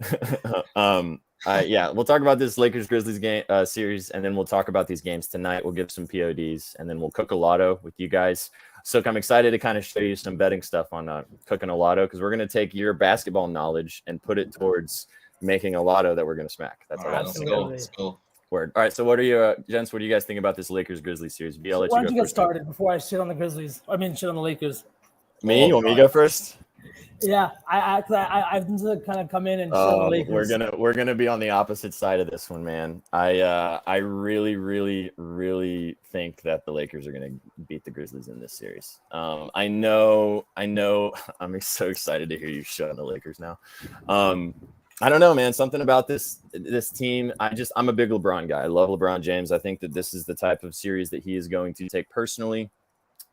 We'll talk about this Lakers Grizzlies game series, and then we'll talk about these games tonight. We'll give some PODs, and then we'll cook a lotto with you guys. So I'm excited to kind of show you some betting stuff on cooking a lotto, because we're going to take your basketball knowledge and put it towards making a lotto that we're going to smack. That's what Let's go. Word. All right. So what are you, gents? What do you guys think about this Lakers Grizzlies series? Why don't you get started before I shit on the Grizzlies? I mean, shit on the Lakers. Me? You want me to go first? Yeah, I've kind of come in and show the Lakers. We're gonna be on the opposite side of this one, man. I really, really, really think that the Lakers are gonna beat the Grizzlies in this series. I know. I'm so excited to hear you shut on the Lakers now. I don't know, man. Something about this team. I'm a big LeBron guy. I love LeBron James. I think that this is the type of series that he is going to take personally,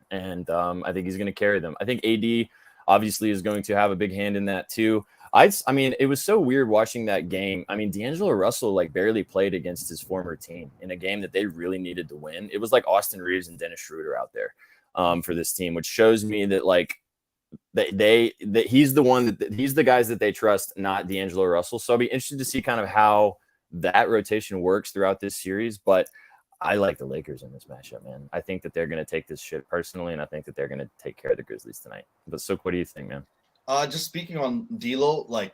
and I think he's going to carry them. I think AD obviously is going to have a big hand in that too. I mean, it was so weird watching that game. I mean, D'Angelo Russell barely played against his former team in a game that they really needed to win. It was like Austin Reeves and Dennis Schroeder out there for this team, which shows me that he's the guys that they trust, not D'Angelo Russell. So I'll be interested to see kind of how that rotation works throughout this series. But I like the Lakers in this matchup, man. I think that they're going to take this shit personally, and I think that they're going to take care of the Grizzlies tonight. But Sukh, what do you think, man? Just speaking on D'Lo, like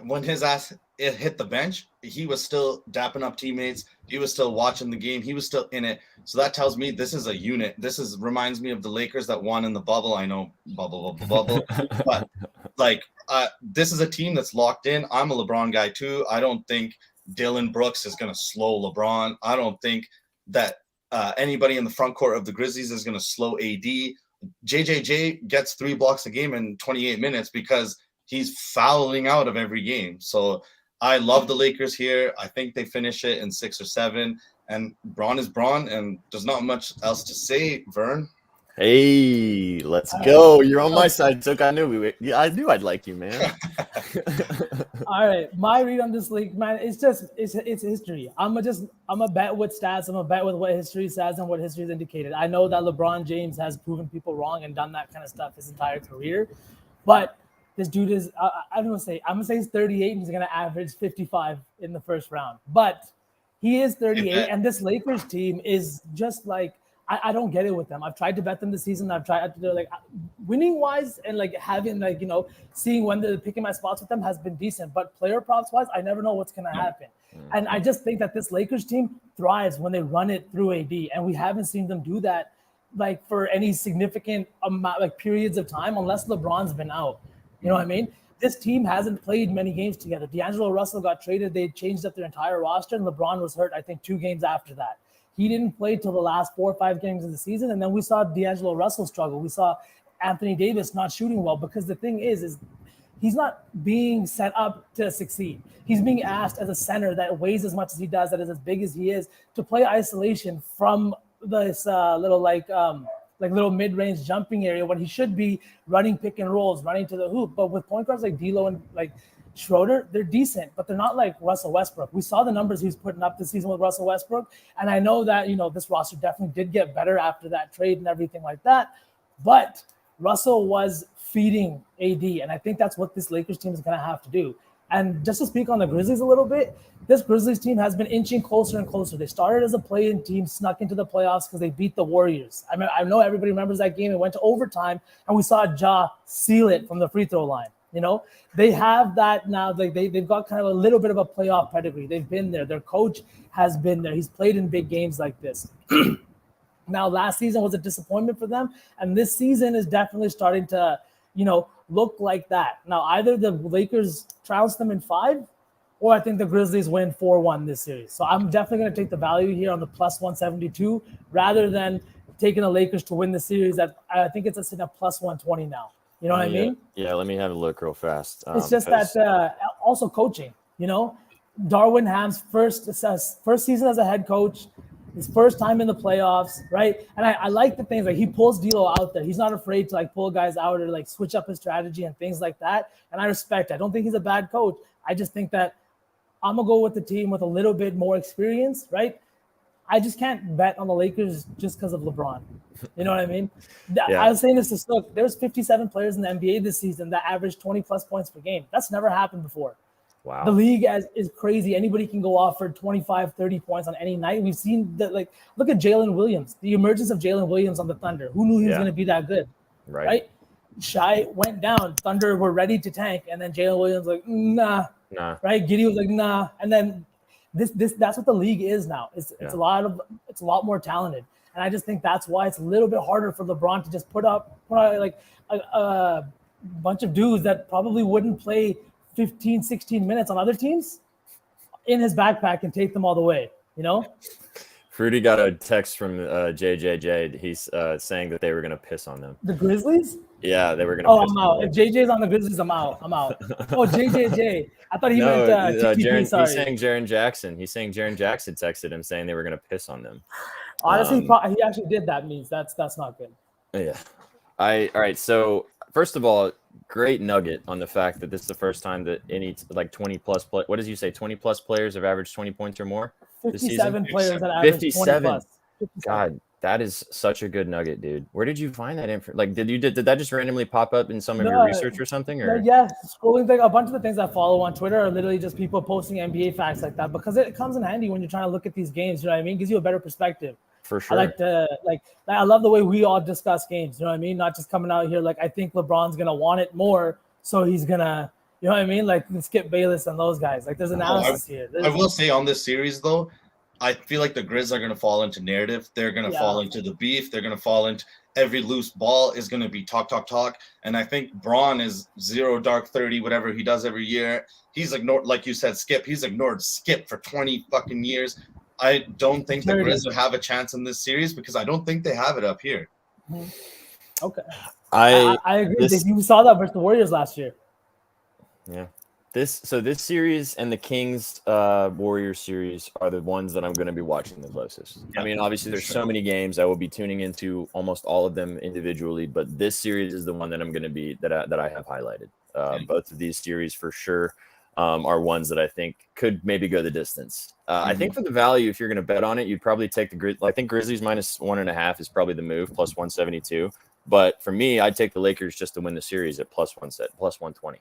when his ass it hit the bench, he was still dapping up teammates. He was still watching the game. He was still in it. So that tells me this is a unit. Reminds me of the Lakers that won in the bubble. I know bubble, but like this is a team that's locked in. I'm a LeBron guy too. I don't think Dylan Brooks is going to slow LeBron. I don't think that anybody in the front court of the Grizzlies is going to slow AD. JJJ gets 3 blocks a game in 28 minutes because he's fouling out of every game. So I love the Lakers here. I think they finish it in 6 or 7. And Braun is Braun, and there's not much else to say, Vern. Hey, let's go. You're on my side, Sukh. I knew I'd like you, man. All right, my read on this league, man, it's history. I'm a bet with stats. I'm a bet with what history says and what history has indicated. I know that LeBron James has proven people wrong and done that kind of stuff his entire career, but this dude is I'm gonna say he's 38 and he's gonna average 55 in the first round. But he is 38, and this Lakers team is just like, I don't get it with them. I've tried to bet them this season. I've tried to do like winning wise and like having like, you know, seeing when they're picking my spots with them has been decent. But player props wise, I never know what's going to happen. And I just think that this Lakers team thrives when they run it through AD. And we haven't seen them do that like for any significant amount, like periods of time, unless LeBron's been out. You know what I mean? This team hasn't played many games together. D'Angelo Russell got traded. They changed up their entire roster, and LeBron was hurt, I think, 2 games after that. He didn't play till the last 4 or 5 games of the season, and then we saw D'Angelo Russell struggle. We saw Anthony Davis not shooting well because the thing is he's not being set up to succeed. He's being asked as a center that weighs as much as he does, that is as big as he is, to play isolation from this little mid-range jumping area when he should be running pick and rolls, running to the hoop. But with point guards like D'Lo and like Schroeder, they're decent, but they're not like Russell Westbrook. We saw the numbers he's putting up this season with Russell Westbrook, and I know that, you know, this roster definitely did get better after that trade and everything like that, but Russell was feeding AD, and I think that's what this Lakers team is going to have to do. And just to speak on the Grizzlies a little bit, this Grizzlies team has been inching closer and closer. They started as a play-in team, snuck into the playoffs because they beat the Warriors. I know everybody remembers that game. It went to overtime, and we saw Ja seal it from the free throw line. You know, they have that now. Like they've got kind of a little bit of a playoff pedigree. They've been there. Their coach has been there. He's played in big games like this. Now, last season was a disappointment for them, and this season is definitely starting to, you know, look like that. Now, either the Lakers trounce them in 5, or I think the Grizzlies win 4-1 this series. So I'm definitely going to take the value here on the plus 172 rather than taking the Lakers to win the series. That I think it's at plus 120 now. You know what I mean? Yeah, let me have a look real fast. It's just that also coaching, you know, Darwin Ham's first season as a head coach, his first time in the playoffs, right? And I like the things like he pulls D'Lo out there. He's not afraid to like pull guys out or like switch up his strategy and things like that. And I respect it. I don't think he's a bad coach. I just think that I'm going to go with the team with a little bit more experience, right? I just can't bet on the Lakers just because of LeBron. You know what I mean? Yeah. I was saying this to Sukh. There's 57 players in the NBA this season that average 20-plus points per game. That's never happened before. Wow. The league is crazy. Anybody can go off for 25, 30 points on any night. We've seen that. Like, look at Jalen Williams, the emergence of Jalen Williams on the Thunder. Who knew he was going to be that good? Right? Shai went down. Thunder were ready to tank, and then Jalen Williams like, nah. Right? Giddey was like, nah. And then that's what the league is now. It's a lot more talented. And I just think that's why it's a little bit harder for LeBron to just put out like a bunch of dudes that probably wouldn't play 15, 16 minutes on other teams in his backpack and take them all the way, you know? Fruity got a text from JJJ. He's saying that they were going to piss on them. The Grizzlies? Yeah, they were going to piss I'm out. If JJ's on the Grizzlies, I'm out. Oh, JJJ. I thought he meant TTP, sorry. He's saying Jaren Jackson. He's saying Jaren Jackson texted him saying they were going to piss on them. Honestly, he actually did that. Means that's not good. Yeah. All right. So first of all, great nugget on the fact that this is the first time that any like 20-plus play. What did you say? 20-plus players have averaged 20 points or more. 57 players that averaged 20 plus. 57. God, That is such a good nugget, dude. Where did you find that info? Like, did that just randomly pop up in some of your research or something? Or yeah, scrolling a bunch of the things I follow on Twitter are literally just people posting NBA facts like that because it comes in handy when you're trying to look at these games. You know what I mean? It gives you a better perspective. For sure. I like to I love the way we all discuss games. You know what I mean? Not just coming out here like I think LeBron's gonna want it more, so he's gonna. You know what I mean? Like Skip Bayless and those guys. Like there's analysis here. I will say on this series though, I feel like the Grizz are going to fall into narrative. They're going to fall into the beef. They're going to fall into every loose ball is going to be talk. And I think Braun is 0 dark 30, whatever he does every year. He's ignored, like you said, Skip. He's ignored Skip for 20 fucking years. I don't think the Grizz will have a chance in this series because I don't think they have it up here. Okay. I agree. You saw that versus the Warriors last year. Yeah. This series and the Kings Warriors series are the ones that I'm going to be watching the closest. I mean, obviously there's so many games I will be tuning into almost all of them individually, but this series is the one that I'm going to be that I have highlighted. Both of these series for sure are ones that I think could maybe go the distance. I think for the value, if you're going to bet on it, you'd probably take I think Grizzlies -1.5 is probably the move, plus 172. But for me, I'd take the Lakers just to win the series at plus 120.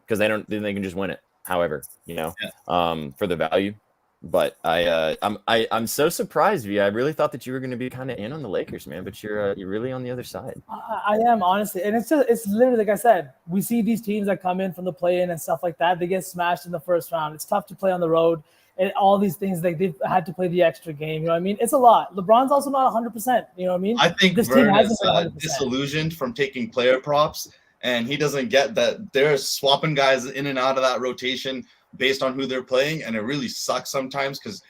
Because they can just win it. However, for the value. But I'm so surprised, V. I really thought that you were going to be kind of in on the Lakers, man. But you're really on the other side. I am, honestly, and it's literally like I said. We see these teams that come in from the play-in and stuff like that. They get smashed in the first round. It's tough to play on the road, and all these things they've had to play the extra game. You know what I mean? It's a lot. LeBron's also not 100%. You know what I mean? I think this Vern team hasn't is been 100%. disillusioned from taking player props. And he doesn't get that they're swapping guys in and out of that rotation based on who they're playing. And it really sucks sometimes because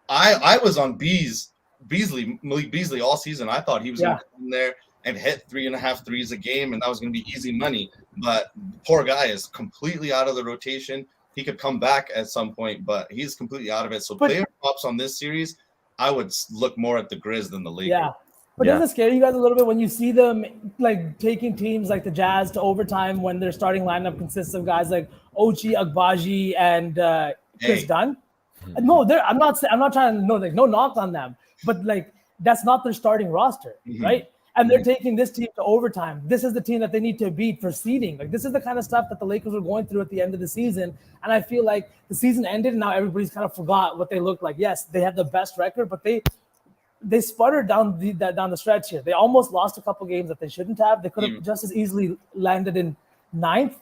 I was on Malik Beasley all season. I thought he was going to come in there and hit 3.5 threes a game, and that was going to be easy money. But poor guy is completely out of the rotation. He could come back at some point, but he's completely out of it. So player props on this series, I would look more at the Grizz than the Lakers. Yeah. But doesn't it scare you guys a little bit when you see them like taking teams like the Jazz to overtime when their starting lineup consists of guys like Ochi, Agbaji, and Chris Dunn? No, I'm not trying to no knock on them, but like that's not their starting roster, right? And they're taking this team to overtime. This is the team that they need to beat for seeding. Like this is the kind of stuff that the Lakers were going through at the end of the season. And I feel like the season ended and now everybody's kind of forgot what they looked like. Yes, they have the best record, but they sputtered down the stretch here. They almost lost a couple games that they shouldn't have. They could have just as easily landed in 9th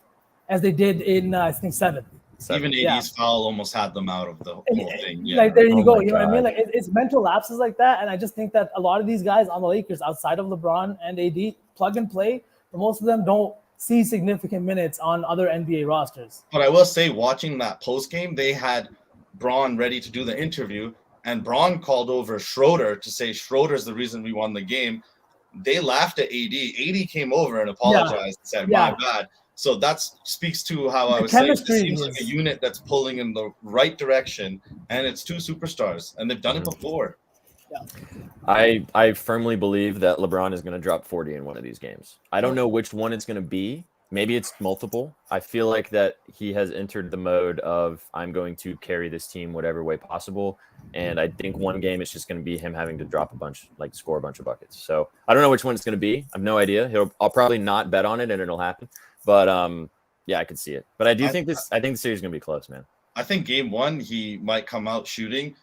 as they did in I think 7th. Even AD's foul almost had them out of the whole thing. Yeah. Like there you go. You know what I mean? Like it's mental lapses like that. And I just think that a lot of these guys on the Lakers, outside of LeBron and AD, plug and play. But most of them don't see significant minutes on other NBA rosters. But I will say, watching that post game, they had Braun ready to do the interview. And Braun called over Schroeder to say Schroeder's the reason we won the game. They laughed at AD. AD came over and apologized and said, my bad. So that speaks to how I was saying it seems like a unit that's pulling in the right direction, and it's two superstars, and they've done it before. Yeah. I firmly believe that LeBron is going to drop 40 in one of these games. I don't know which one it's going to be. Maybe it's multiple. I feel like that he has entered the mode of I'm going to carry this team whatever way possible. And I think one game it's just going to be him having to drop a bunch, like score a bunch of buckets. So I don't know which one it's going to be. I have no idea. I'll probably not bet on it and it'll happen. But yeah, I could see it. But I think the series is going to be close, man. I think game 1 he might come out shooting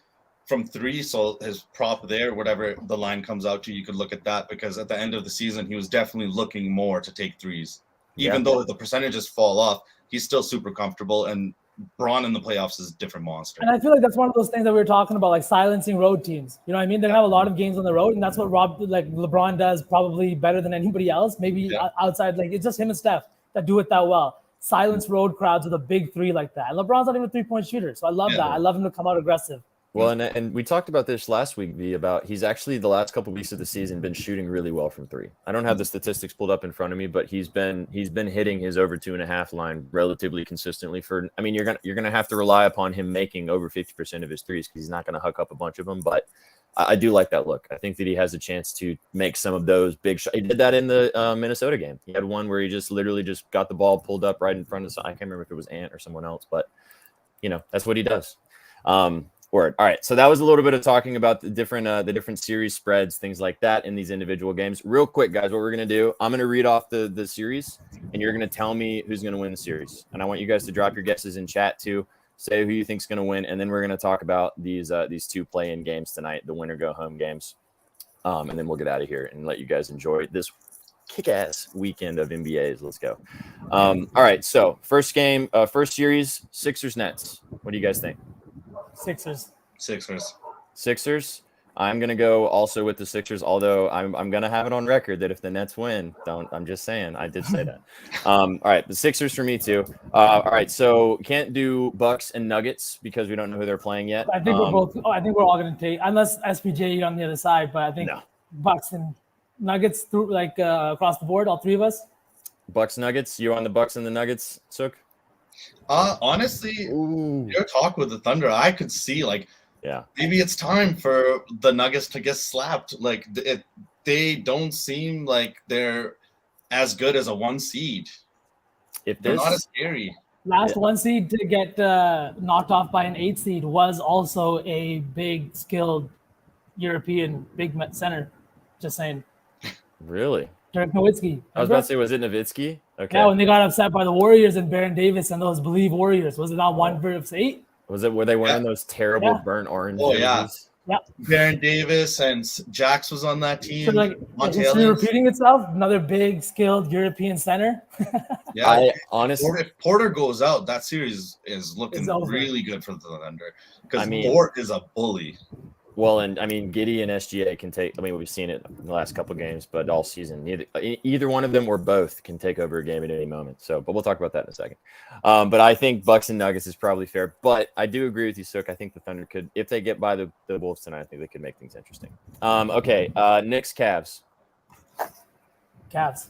from 3. So his prop there, whatever the line comes out to, you could look at that because at the end of the season he was definitely looking more to take threes. Even though the percentages fall off, he's still super comfortable. And Braun in the playoffs is a different monster. And I feel like that's one of those things that we were talking about, like silencing road teams. You know what I mean? They're going to have a lot of games on the road, and that's what LeBron does probably better than anybody else. Maybe outside, like it's just him and Steph that do it that well. Silence road crowds with a big 3 like that. And LeBron's not even a 3-point shooter, so I love that. I love him to come out aggressive. Well, and we talked about this last week, V, about he's actually the last couple of weeks of the season been shooting really well from 3. I don't have the statistics pulled up in front of me, but he's been hitting his over 2.5 line relatively consistently you're gonna have to rely upon him making over 50% of his threes because he's not gonna huck up a bunch of them. But I do like that look. I think that he has a chance to make some of those big shots. He did that in the Minnesota game. He had one where he just literally just got the ball pulled up right in front of I can't remember if it was Ant or someone else, but that's what he does. Word. All right. So that was a little bit of talking about the different series spreads, things like that in these individual games. Real quick, guys, what we're going to do, I'm going to read off the series, and you're going to tell me who's going to win the series. And I want you guys to drop your guesses in chat too. Say who you think's going to win, and then we're going to talk about these two play-in games tonight, the winner go home games. And then we'll get out of here and let you guys enjoy this kick-ass weekend of NBAs. Let's go. All right. So first game, first series, Sixers Nets. What do you guys think? Sixers. I'm gonna go also with the Sixers, although I'm gonna have it on record that if the Nets win, I'm just saying, I did say that. All right, the Sixers for me too. All right, so can't do Bucks and Nuggets because we don't know who they're playing yet. I think we're both. I think we're all gonna take, unless SPJ on the other side, but I think Bucks and Nuggets through across the board, all three of us. Bucks Nuggets. You on the Bucks and the Nuggets, Sukh? Honestly, your talk with the Thunder, I could see maybe it's time for the Nuggets to get slapped. Like they don't seem like they're as good as a 1 seed. They're not as scary. Last 1 seed to get knocked off by an 8 seed was also a big, skilled European big center. Just saying. Really? Dirk Nowitzki. I was about to say, was it Nowitzki? Okay. Yeah, when they got upset by the Warriors and Baron Davis and those Believe Warriors, was it not 1 versus 8? Were they wearing those terrible burnt orange? Oh jerseys? yeah. Baron Davis and Jax was on that team. So history repeating itself. Another big, skilled European center. Yeah, I honestly, if Porter goes out, that series is looking really good for the Thunder because Port is a bully. Well, and I mean, Giddey and SGA can take. I mean, we've seen it in the last couple of games, but all season, either one of them or both can take over a game at any moment. So, but we'll talk about that in a second. But I think Bucks and Nuggets is probably fair. But I do agree with you, Sukh. I think the Thunder could, if they get by the Wolves tonight, I think they could make things interesting. Okay, Knicks, Cavs. Cavs.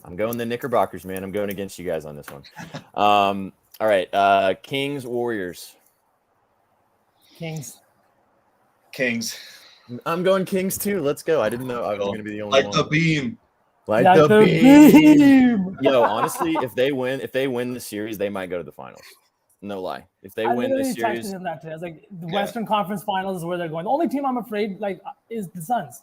I'm going the Knickerbockers, man. I'm going against you guys on this one. All right, Kings, Warriors. Kings. I'm going Kings too. Let's go. I didn't know I was going to be the only one. The beam. Like the beam. Yo, honestly, if they win the series, they might go to the finals. No lie. If they win the series, him that today. I was like, the Western Conference Finals is where they're going. The only team I'm afraid is the Suns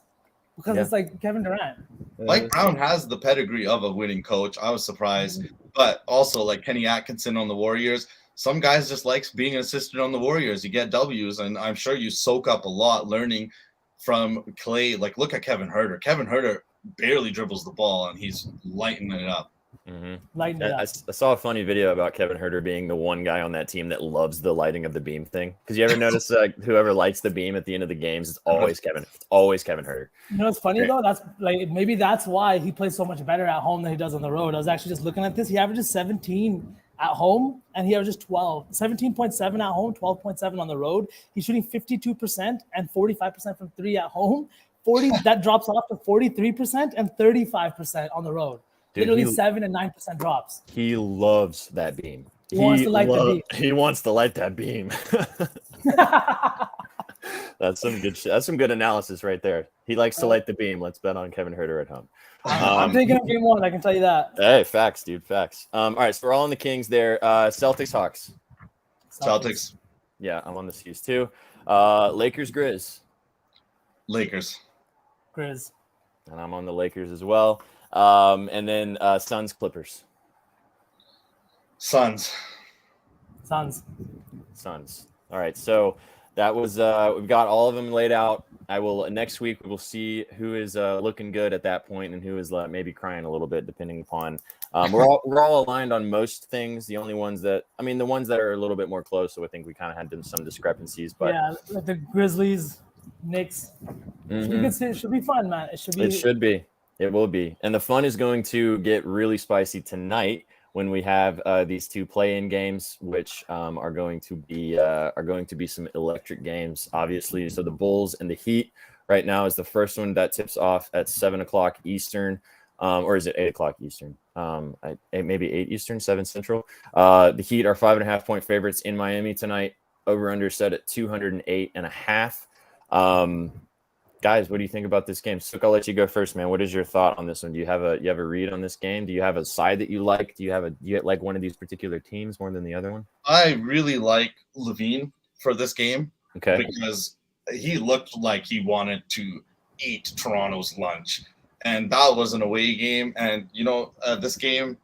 because it's like Kevin Durant. Mike Brown has the pedigree of a winning coach. I was surprised, but also like Kenny Atkinson on the Warriors. Some guys just likes being an assistant on the Warriors. You get W's, and I'm sure you soak up a lot learning from Clay. Like, look at Kevin Huerter. Kevin Huerter barely dribbles the ball, and he's lighting it up. I saw a funny video about Kevin Huerter being the one guy on that team that loves the lighting of the beam thing. Because you ever notice whoever lights the beam at the end of the games, it's always Kevin Huerter. You know what's funny though? That's maybe that's why he plays so much better at home than he does on the road. I was actually just looking at this. He averages 17 at home, and he averages 17.7 at home, 12.7 on the road. He's shooting 52% and 45% from 3 at home. That drops off to 43% and 35% on the road. Dude, literally 7 and 9% drops. He loves that beam. He wants to light the beam. He wants to light that beam. That's some good shit. That's some good analysis right there. He likes to light the beam. Let's bet on Kevin Huerter at home. I'm taking up game 1. I can tell you that. Hey, facts, dude. Facts. All right, so we're all on the Kings there. Celtics, Hawks. Celtics. Yeah, I'm on the C's too. Lakers, Grizz. Lakers. Grizz. And I'm on the Lakers as well. And then Suns, Clippers. Suns. All right, so that was we've got all of them laid out. Next week we will see who is looking good at that point and who is maybe crying a little bit, depending upon. We're all aligned on most things. The only ones the ones that are a little bit more close. So I think we kind of had some discrepancies. But yeah, like the Grizzlies, Knicks. It should be fun, man. It should be. It will be. And the fun is going to get really spicy tonight when we have these two play-in games, which are going to be some electric games, obviously. So the Bulls and the Heat right now is the first one that tips off at 7:00 Eastern, or is it 8:00 Eastern? Maybe 8 Eastern, 7 Central. The Heat are 5.5-point favorites in Miami tonight. Over/under set at 208.5. Guys, what do you think about this game? Sukh, I'll let you go first, man. What is your thought on this one? Do you have a read on this game? Do you have a side that you like? Do you like one of these particular teams more than the other one? I really like Levine. for this game. Okay. Because he looked like he wanted to eat Toronto's lunch. And that was an away game. And, this game,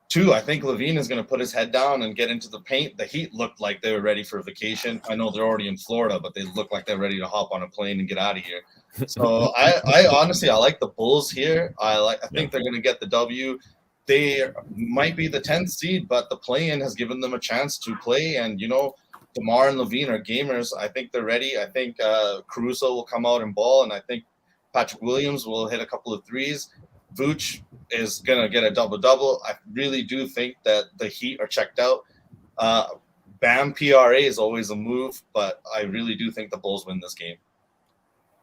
too, I think Levine is going to put his head down and get into the paint. The Heat looked like they were ready for vacation. I know they're already in Florida, but they look like they're ready to hop on a plane and get out of here. So I honestly, I like the Bulls here. I think they're going to get the W. They might be the 10th seed, but the play-in has given them a chance to play. And, DeMar and Levine are gamers. I think they're ready. I think Caruso will come out and ball, and I think Patrick Williams will hit a couple of threes. Vooch is going to get a double-double. I really do think that the Heat are checked out. Bam PRA is always a move, but I really do think the Bulls win this game.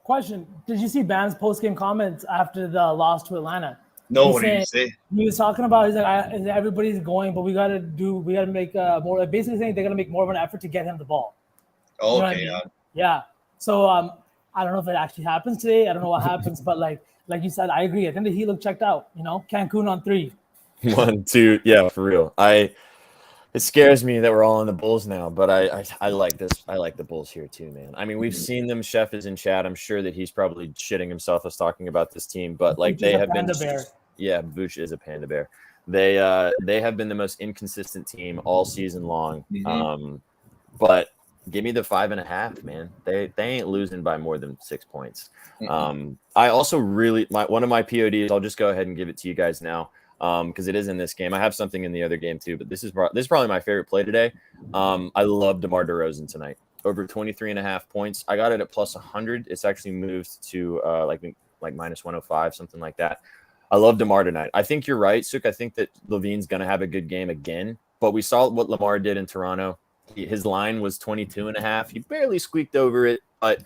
Question: did you see Bam's post-game comments after the loss to Atlanta? No, what did he say? He was talking about, he's like, everybody's going, but we got to make more, basically saying they're going to make more of an effort to get him the ball. Oh, okay, yeah. So I don't know if it actually happens today. I don't know what happens, but like you said, I agree. I think the Heat look checked out, Cancun on 3. 1, 2, yeah, for real. It scares me that we're all on the Bulls now, but I like this. I like the Bulls here too, man. I mean, we've seen them. Chef is in chat. I'm sure that he's probably shitting himself as talking about this team, but like they have been. Yeah, Vooch is a panda bear. They have been the most inconsistent team all season long. But give me the 5.5, man. They ain't losing by more than 6 points. I also really one of my PODs. I'll just go ahead and give it to you guys now. Because it is in this game. I have something in the other game too, but this is probably my favorite play today. I love DeMar DeRozan tonight. Over 23.5 points. I got it at plus 100. It's actually moved to like minus 105, something like that. I love DeMar tonight. I think you're right, Sukh. I think that Levine's going to have a good game again, but we saw what Lamar did in Toronto. His line was 22.5. He barely squeaked over it, but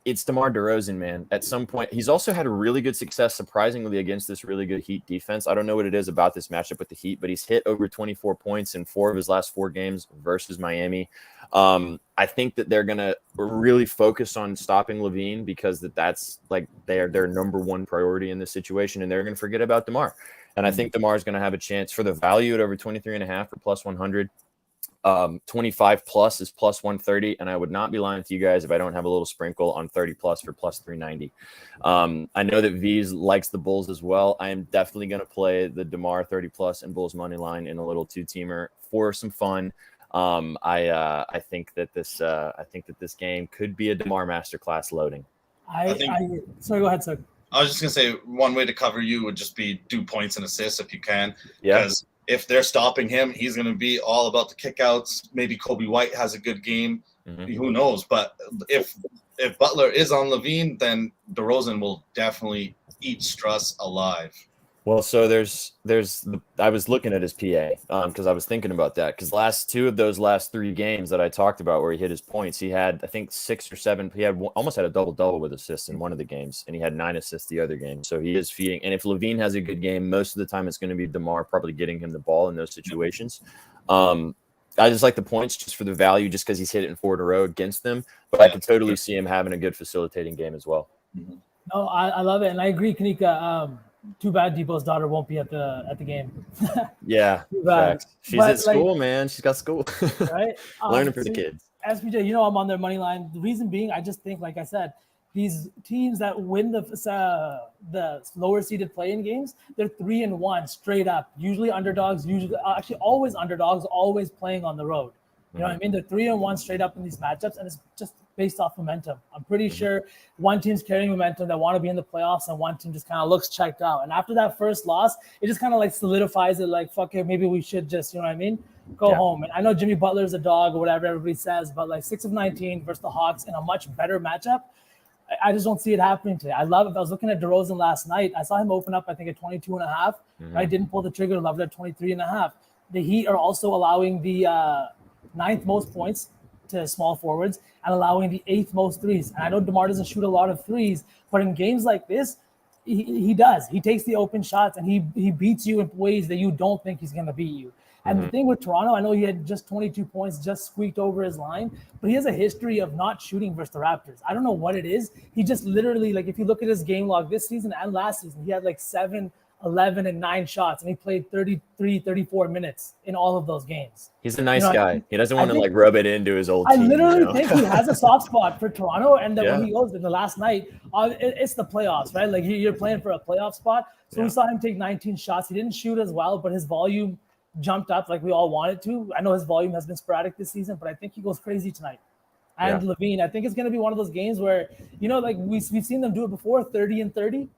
it's DeMar DeRozan, man. At some point, he's also had a really good success, surprisingly, against this really good Heat defense. I don't know what it is about this matchup with the Heat, but he's hit over 24 points in 4 of his last 4 games versus Miami. I think that they're going to really focus on stopping Levine because that's like their number one priority in this situation, and they're going to forget about DeMar. And I think DeMar is going to have a chance for the value at over 23.5 for plus 100. 25 plus is plus 130, and I would not be lying to you guys if I don't have a little sprinkle on 30 plus for plus 390. I know that V's likes the Bulls as well. I am definitely going to play the DeMar 30 plus and Bulls money line in a little 2-teamer for some fun. I think that this game could be a DeMar masterclass loading. Sorry, go ahead, sir. I was just gonna say one way to cover you would just be do points and assists if you can. Yeah. Because if they're stopping him, he's going to be all about the kickouts. Maybe Kobe White has a good game. Who knows? But if Butler is on Levine, then DeRozan will definitely eat Struss alive. Well, so I was looking at his PA because I was thinking about that because last 2 of those last 3 games that I talked about where he hit his points, he had I think 6 or 7. He had almost had a double with assists in one of the games, and he had 9 assists the other game. So he is feeding. And if Levine has a good game, most of the time it's going to be DeMar probably getting him the ball in those situations. I just like the points just for the value, just because he's hit it in 4 in a row against them. But I could totally see him having a good facilitating game as well. No, I love it, and I agree, Kanika. Too bad Debo's daughter won't be at the game. Yeah, she's at school, man. She's got school, right? Learning for the kids. SPJ, I'm on their money line. The reason being, I just think, like I said, these teams that win the lower seeded play-in games, they're 3-1 straight up. Usually underdogs, always underdogs, always playing on the road. You know what I mean? They're 3-1 straight up in these matchups, and it's just based off momentum. I'm pretty sure one team's carrying momentum that want to be in the playoffs, and one team just kind of looks checked out. And after that first loss, it just kind of like solidifies it, like, fuck it, maybe we should just, go home. And I know Jimmy Butler's a dog or whatever everybody says, but like 6 of 19 versus the Hawks in a much better matchup, I just don't see it happening today. I was looking at DeRozan last night. I saw him open up, I think, at 22.5. I didn't pull the trigger, loved it at 23.5. The Heat are also allowing the 9th most points to small forwards and allowing the 8th most threes. And I know DeMar doesn't shoot a lot of threes, but in games like this, he does. He takes the open shots and he beats you in ways that you don't think he's going to beat you. And the thing with Toronto, I know he had just 22 points, just squeaked over his line, but he has a history of not shooting versus the Raptors. I don't know what it is. He just literally, like, if you look at his game log this season and last season, he had like 7 11 and 9 shots, and he played 33, 34 minutes in all of those games. He's a nice guy. He doesn't want to like rub it into his old I team. literally think he has a soft spot for Toronto, and then Yeah. when he goes in the last night, it's the playoffs, right? Like you're playing for a playoff spot. So we saw him take 19 shots. He didn't shoot as well, but his volume jumped up like we all wanted to. I know his volume has been sporadic this season, but I think he goes crazy tonight. And Levine, I think it's going to be one of those games where, you know, like we've seen them do it before, 30 and 30,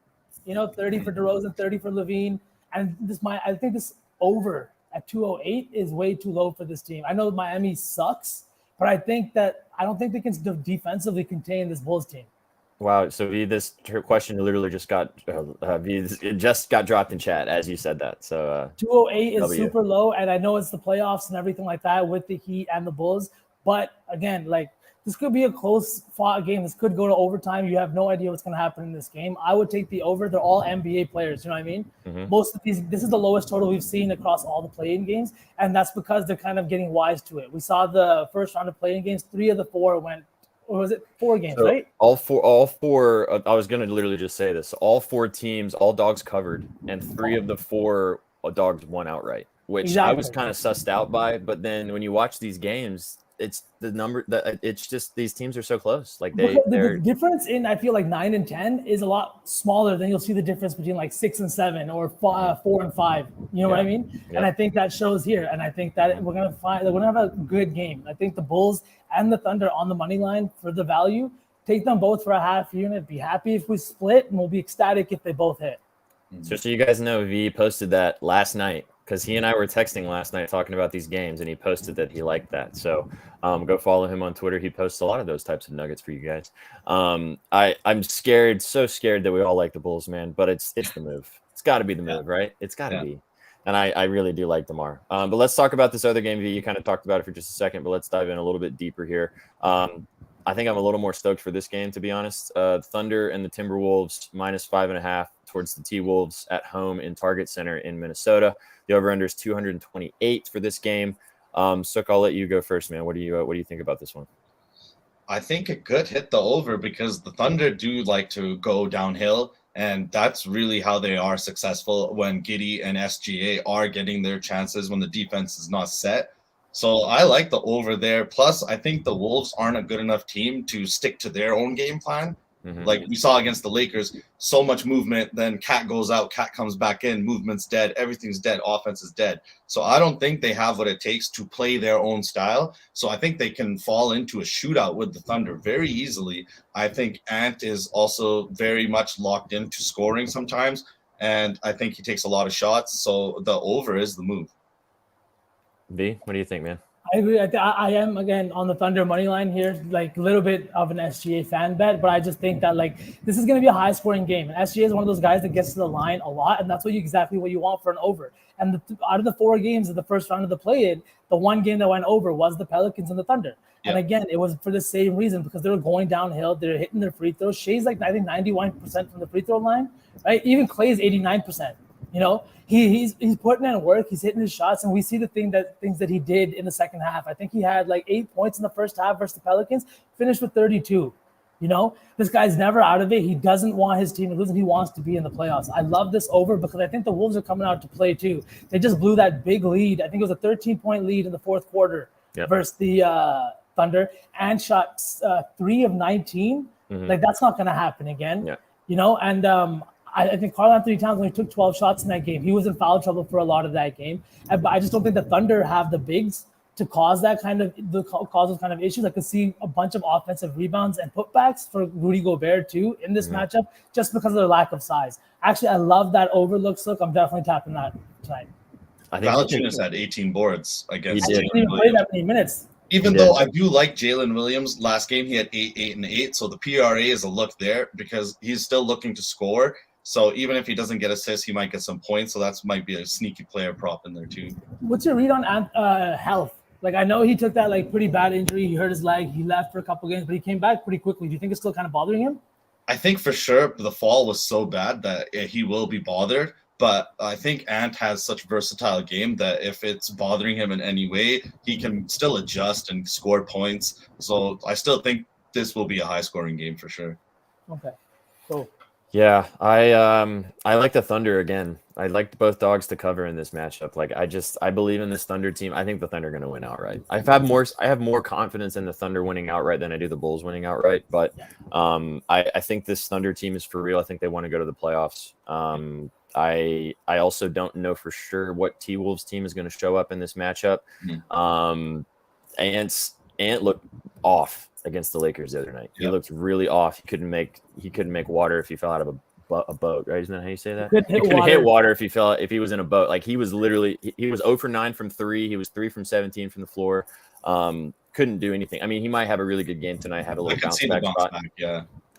you know, 30 for DeRozan, 30 for Levine. And I think this over at 208 is way too low for this team. I know Miami sucks, but I don't think they can defensively contain this Bulls team. Wow. So this question literally just got it just got dropped in chat as you said that. So 208 is super low, and I know it's the playoffs and everything like that with the Heat and the Bulls. But again, like this could be a close fought game. This could go to overtime. You have no idea what's going to happen in this game. I would take the over. They're all NBA players. You know what I mean? Mm-hmm. Most of these, this is the lowest total we've seen across all the play-in games, and that's because they're kind of getting wise to it. We saw the first round of play-in games. 3 of the 4 went. Or was it 4 games, so right? All four. I was going to literally just say this. All 4 teams, all dogs covered, and 3 of the 4 dogs won outright, which I was kind of sussed out by. But then when you watch these games, it's the number that it's just these teams are so close. Like the difference in I feel like 9 and 10 is a lot smaller than you'll see the difference between like 6 and 7 or 4 and 5. You know what I mean? Yeah. And I think that shows here. And I think that we're gonna have a good game. I think the Bulls and the Thunder on the money line for the value. Take them both for a half unit. Be happy if we split, and we'll be ecstatic if they both hit. So you guys know, V posted that last night. Because he and I were texting last night talking about these games, and he posted that he liked that. So go follow him on Twitter. He posts a lot of those types of nuggets for you guys. I'm scared, so scared that we all like the Bulls, man. But it's the move. It's got to be the move, right? It's got to be. And I really do like DeMar. But let's talk about this other game. V, you kind of talked about it for just a second, but let's dive in a little bit deeper here. I think I'm a little more stoked for this game, to be honest. Thunder and the Timberwolves -5.5 towards the T-Wolves at home in Target Center in Minnesota. The over/under is 228 for this game. Sukh, I'll let you go first, man. What do you think about this one? I think it could hit the over because the Thunder do like to go downhill, and that's really how they are successful when Giddey and SGA are getting their chances when the defense is not set. So I like the over there. Plus, I think the Wolves aren't a good enough team to stick to their own game plan. Mm-hmm. Like we saw against the Lakers, so much movement, then Cat goes out, Cat comes back in, movement's dead, everything's dead, offense is dead. So I don't think they have what it takes to play their own style. So I think they can fall into a shootout with the Thunder very easily. I think Ant is also very much locked into scoring sometimes, and I think he takes a lot of shots. So the over is the move. B, what do you think, man? I agree. I am, again, on the Thunder money line here, like a little bit of an SGA fan bet, but I just think that like this is going to be a high-scoring game. And SGA is one of those guys that gets to the line a lot, and that's exactly what you want for an over. And out of the 4 games of the first round of the play-in, the one game that went over was the Pelicans and the Thunder. Yep. And again, it was for the same reason, because they were going downhill. They're hitting their free throws. Shay's like, I think 91% from the free throw line, right? Even Clay's 89%. You know, he's putting in work. He's hitting his shots, and we see the things that he did in the second half. I think he had like 8 points in the first half versus the Pelicans. Finished with 32. You know, this guy's never out of it. He doesn't want his team to lose, and he wants to be in the playoffs. I love this over because I think the Wolves are coming out to play too. They just blew that big lead. I think it was a 13-point lead in the fourth quarter versus the Thunder, and shot 3 of 19. Mm-hmm. Like that's not going to happen again. Yeah. You know, and I think Karl-Anthony Towns only took 12 shots in that game. He was in foul trouble for a lot of that game. But I just don't think the Thunder have the bigs to cause those kind of issues. I could see a bunch of offensive rebounds and putbacks for Rudy Gobert too in this matchup, just because of their lack of size. Actually, I love that overlook. Look, I'm definitely tapping that tonight. I think Valanciunas had 18 boards against. He didn't even play that many minutes. Even though I do like Jalen Williams, last game he had 8, 8, and 8. So the PRA is a look there because he's still looking to score. So even if he doesn't get assists, he might get some points. So that might be a sneaky player prop in there too. What's your read on health? Like I know he took that like pretty bad injury. He hurt his leg. He left for a couple games, but he came back pretty quickly. Do you think it's still kind of bothering him? I think for sure the fall was so bad that he will be bothered. But I think Ant has such a versatile game that if it's bothering him in any way, he can still adjust and score points. So I still think this will be a high-scoring game for sure. Okay, cool. Yeah, I like the Thunder again. I liked both dogs to cover in this matchup. Like I believe in this Thunder team. I think the Thunder are going to win outright. I have more confidence in the Thunder winning outright than I do the Bulls winning outright. But I think this Thunder team is for real. I think they want to go to the playoffs. I also don't know for sure what T-Wolves team is going to show up in this matchup. Ant looked off against the Lakers the other night. He looked really off. He couldn't make water if he fell out of a boat, right? Isn't that how you say that? He couldn't hit water if he was in a boat. Like he was literally he was 0 for 9 from 3. He was 3 from 17 from the floor. Couldn't do anything. I mean, he might have a really good game tonight, have a little bounce back spot.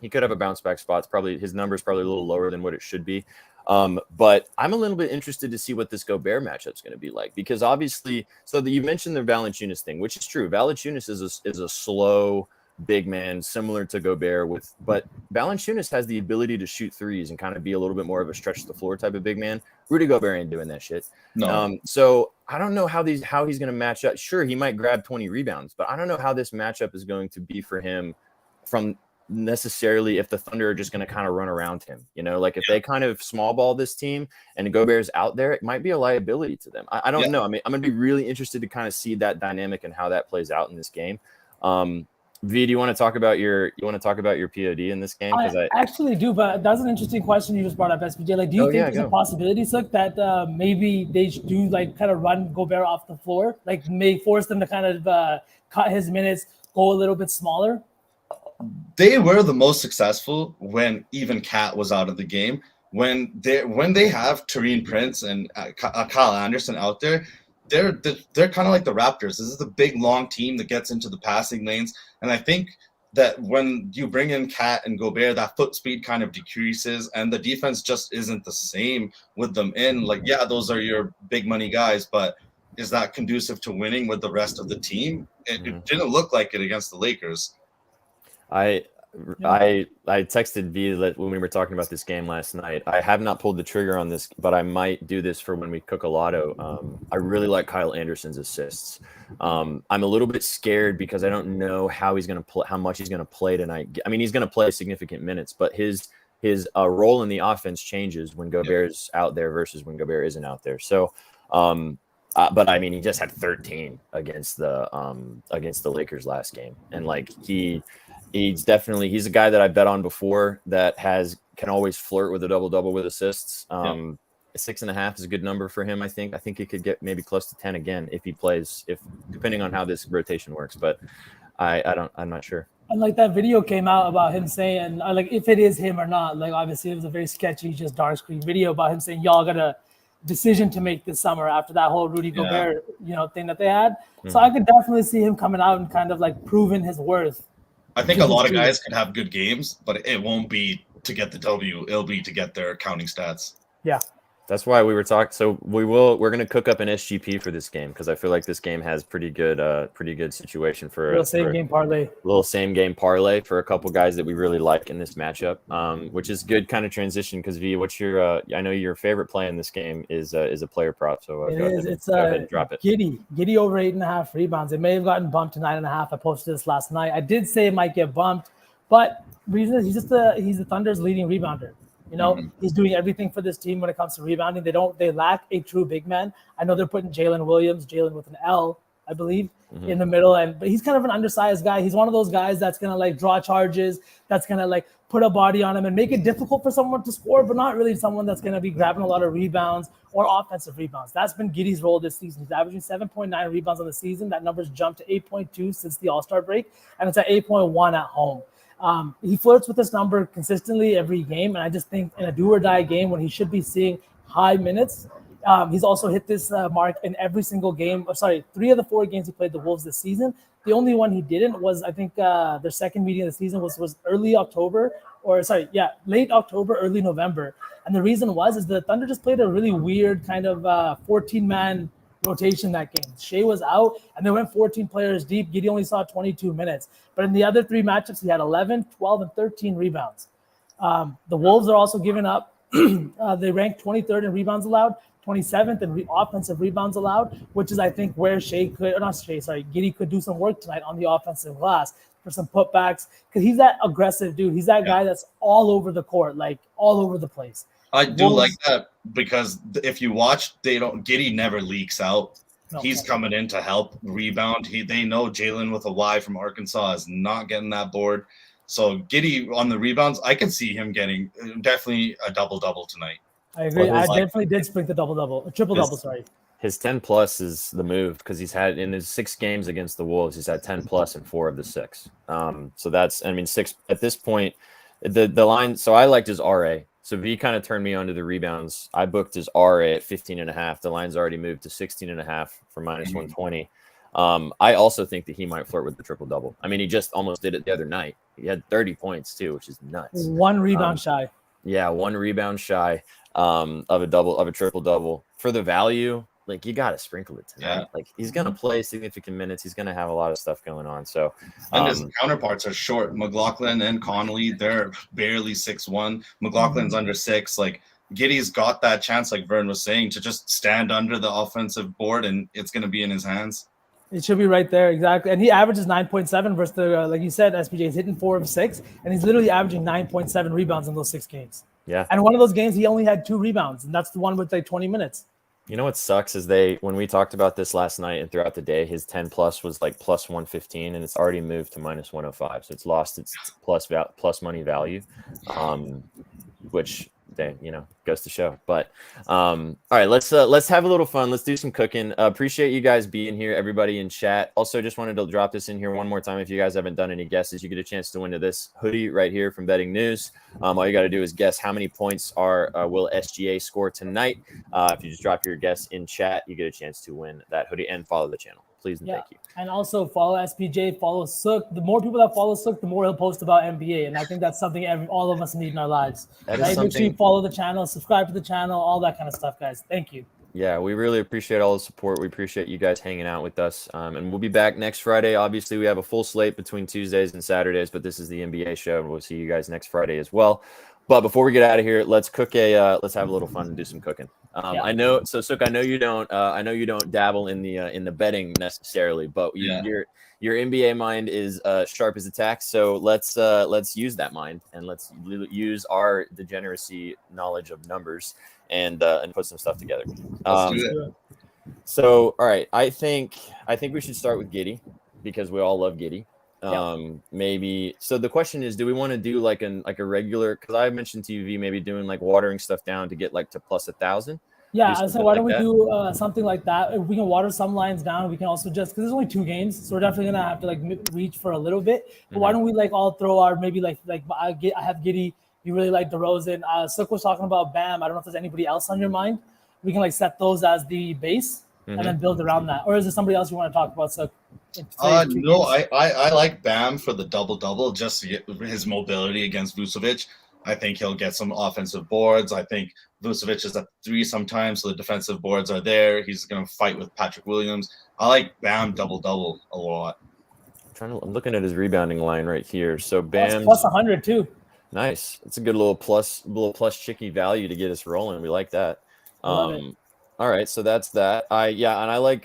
He could have a bounce back spot. It's probably his number's probably a little lower than what it should be. But I'm a little bit interested to see what this Gobert matchup is going to be like, because obviously, you mentioned the Valanciunas thing, which is true. Valanciunas is a slow big man similar to Gobert, but Valanciunas has the ability to shoot threes and kind of be a little bit more of a stretch the floor type of big man. Rudy Gobert ain't doing that shit. No. So I don't know how he's going to match up. Sure, he might grab 20 rebounds, but I don't know how this matchup is going to be for him from necessarily if the Thunder are just going to kind of run around him, like if they kind of small ball this team and Gobert's out there, it might be a liability to them. I don't know. I mean, I'm going to be really interested to kind of see that dynamic and how that plays out in this game. V, do you want to talk about your POD in this game? Because I actually do, but that's an interesting question you just brought up, SPJ. Like, do you think there's a possibility, Sukh, that maybe they do like kind of run Gobert off the floor, like may force them to kind of cut his minutes, go a little bit smaller? They were the most successful when even Cat was out of the game. When they have Taurean Prince and Kyle Anderson out there, they're kind of like the Raptors. This is the big long team that gets into the passing lanes, and I think that when you bring in Cat and Gobert, that foot speed kind of decreases, and the defense just isn't the same with them in. Like, yeah, those are your big money guys, but is that conducive to winning with the rest of the team? It didn't look like it against the Lakers. I texted V when we were talking about this game last night. I have not pulled the trigger on this, but I might do this for when we cook a lotto. I really like Kyle Anderson's assists. I'm a little bit scared because I don't know how he's going to play, how much he's going to play tonight. I mean, he's going to play significant minutes, but his role in the offense changes when Gobert's out there versus when Gobert isn't out there. So, but I mean, he just had 13 against the Lakers last game, and like he's a guy that I bet on before that can always flirt with a double-double with assists. 6.5 is a good number for him. I think he could get maybe close to 10 again if he plays, depending on how this rotation works. But I'm not sure. And like that video came out about him saying, like if it is him or not. Like obviously it was a very sketchy, just dark screen video about him saying, y'all got a decision to make this summer after that whole Rudy Gobert, thing that they had. So I could definitely see him coming out and kind of like proving his worth. I think a lot of guys can have good games, but it won't be to get the W. It'll be to get their counting stats. Yeah. That's why we were talking. So we're going to cook up an SGP for this game because I feel like this game has pretty good situation for a little same game parlay for a couple guys that we really like in this matchup, which is good kind of transition. Because V, what's your? I know your favorite play in this game is a player prop. So go ahead and drop it. Giddy over 8.5 rebounds. It may have gotten bumped to 9.5. I posted this last night. I did say it might get bumped, but reason is he's the Thunder's leading rebounder. He's doing everything for this team when it comes to rebounding. They lack a true big man. I know they're putting Jalen with an L, I believe, in the middle, but he's kind of an undersized guy. He's one of those guys that's gonna like draw charges, that's gonna like put a body on him and make it difficult for someone to score, but not really someone that's gonna be grabbing a lot of rebounds or offensive rebounds. That's been Giddy's role this season. He's averaging 7.9 rebounds on the season. That number's jumped to 8.2 since the All-Star break, and it's at 8.1 at home. He flirts with this number consistently every game, and I just think in a do-or-die game when he should be seeing high minutes, he's also hit this mark in every single game. 3 of the 4 games he played the Wolves this season. The only one he didn't was, I think, their second meeting of the season was late October, early November. And the reason is the Thunder just played a really weird kind of 14-man rotation that game. Shea was out, and they went 14 players deep. Giddy only saw 22 minutes. But in the other 3 matchups, he had 11, 12, and 13 rebounds. The Wolves are also giving up. They ranked 23rd in rebounds allowed, 27th in offensive rebounds allowed, which is, I think, where Giddy could do some work tonight on the offensive glass. for some putbacks, because he's that aggressive dude. He's that guy that's all over the court, like all over the place. I do like that because if you watch, Giddey never leaks out. No, He's coming in to help rebound. They know Jalen with a Y from Arkansas is not getting that board. So Giddey on the rebounds, I can see him getting definitely a double-double tonight. I agree. I definitely did sprint the double-double, triple-double, sorry. His 10+ is the move because he's had in his 6 games against the Wolves, he's had 10+ in 4 of the 6. So that's, I mean, 6 at this point, the line. So I liked his RA. So V kind of turned me on to the rebounds. I booked his RA at 15.5. The line's already moved to 16.5 for -120. I also think that he might flirt with the triple-double. I mean, he just almost did it the other night. He had 30 points too, which is nuts. 1 rebound shy. Yeah, 1 rebound shy of a triple-double. For the value, like, you got to sprinkle it tonight. Yeah. Like, he's going to play significant minutes. He's going to have a lot of stuff going on. So, and his counterparts are short. McLaughlin and Connolly, they're barely 6'1". McLaughlin's under 6. Like, Giddey's got that chance, like Vern was saying, to just stand under the offensive board, and it's going to be in his hands. It should be right there, exactly. And he averages 9.7 versus the, like you said, SPJ is hitting 4 of 6, and he's literally averaging 9.7 rebounds in those 6 games. Yeah. And one of those games, he only had 2 rebounds, and that's the one with like 20 minutes. You know what sucks is when we talked about this last night and throughout the day, his 10+ was like +115, and it's already moved to -105. So it's lost its plus money value, which goes to show. But all right, let's have a little fun. Let's do some cooking. Appreciate you guys being here, everybody in chat. Also, just wanted to drop this in here one more time. If you guys haven't done any guesses, you get a chance to win this hoodie right here from Betting News. All you got to do is guess how many points will SGA score tonight. If you just drop your guess in chat, you get a chance to win that hoodie, and follow the channel, please and thank you. And also follow SPJ, follow Sukh. The more people that follow Sukh, the more he'll post about NBA. And I think that's something all of us need in our lives. Make sure you follow the channel, subscribe to the channel, all that kind of stuff, guys. Thank you. Yeah, we really appreciate all the support. We appreciate you guys hanging out with us. And we'll be back next Friday. Obviously, we have a full slate between Tuesdays and Saturdays, but this is the NBA show, and we'll see you guys next Friday as well. But before we get out of here, let's cook let's have a little fun and do some cooking. I know, so Sukh, I know you don't dabble in the betting necessarily, but your NBA mind is sharp as a tack. So let's use that mind, and let's use our degeneracy knowledge of numbers and put some stuff together. Let's do it. So all right, I think we should start with Giddey because we all love Giddey. Maybe so the question is, do we want to do like a regular, because I mentioned to you, V, maybe doing like watering stuff down to get like to +1,000. So why don't we do something like that? If we can water some lines down, we can also just, because there's only 2 games, so we're definitely gonna have to like reach for a little bit, but why don't we like all throw our maybe like I have Giddey, you really like DeRozan, Sukh was talking about Bam. I don't know if there's anybody else on your mind. We can like set those as the base and then build around that, or is there somebody else you want to talk about, Sukh? No, I like Bam for the double-double, just his mobility against Vucevic. I think he'll get some offensive boards. I think Vucevic is at 3 sometimes, so the defensive boards are there. He's going to fight with Patrick Williams. I like Bam double-double a lot. I'm looking at his rebounding line right here. So Bam +100 too. Nice. It's a good little plus chicky value to get us rolling. We like that. All right, so that's that.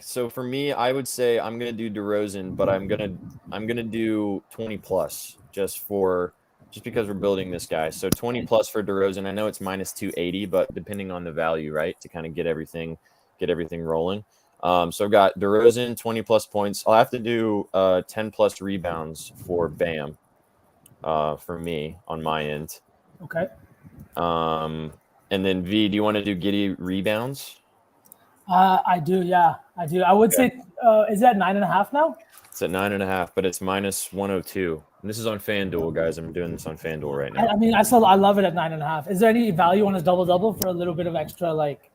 So for me, I would say I'm gonna do DeRozan, but I'm gonna do 20+ just because we're building this guy. So 20+ for DeRozan. I know it's -280, but depending on the value, right, to kind of get everything rolling. So I've got DeRozan 20+ points. I'll have to do 10+ rebounds for Bam, for me on my end. Okay. And then V, do you want to do Giddey rebounds? I do, yeah, I do. I would say, is it at 9.5 now? It's at 9.5, but it's -102. And this is on FanDuel, guys. I'm doing this on FanDuel right now. I mean, I love it at 9.5. Is there any value on his double-double for a little bit of extra, like?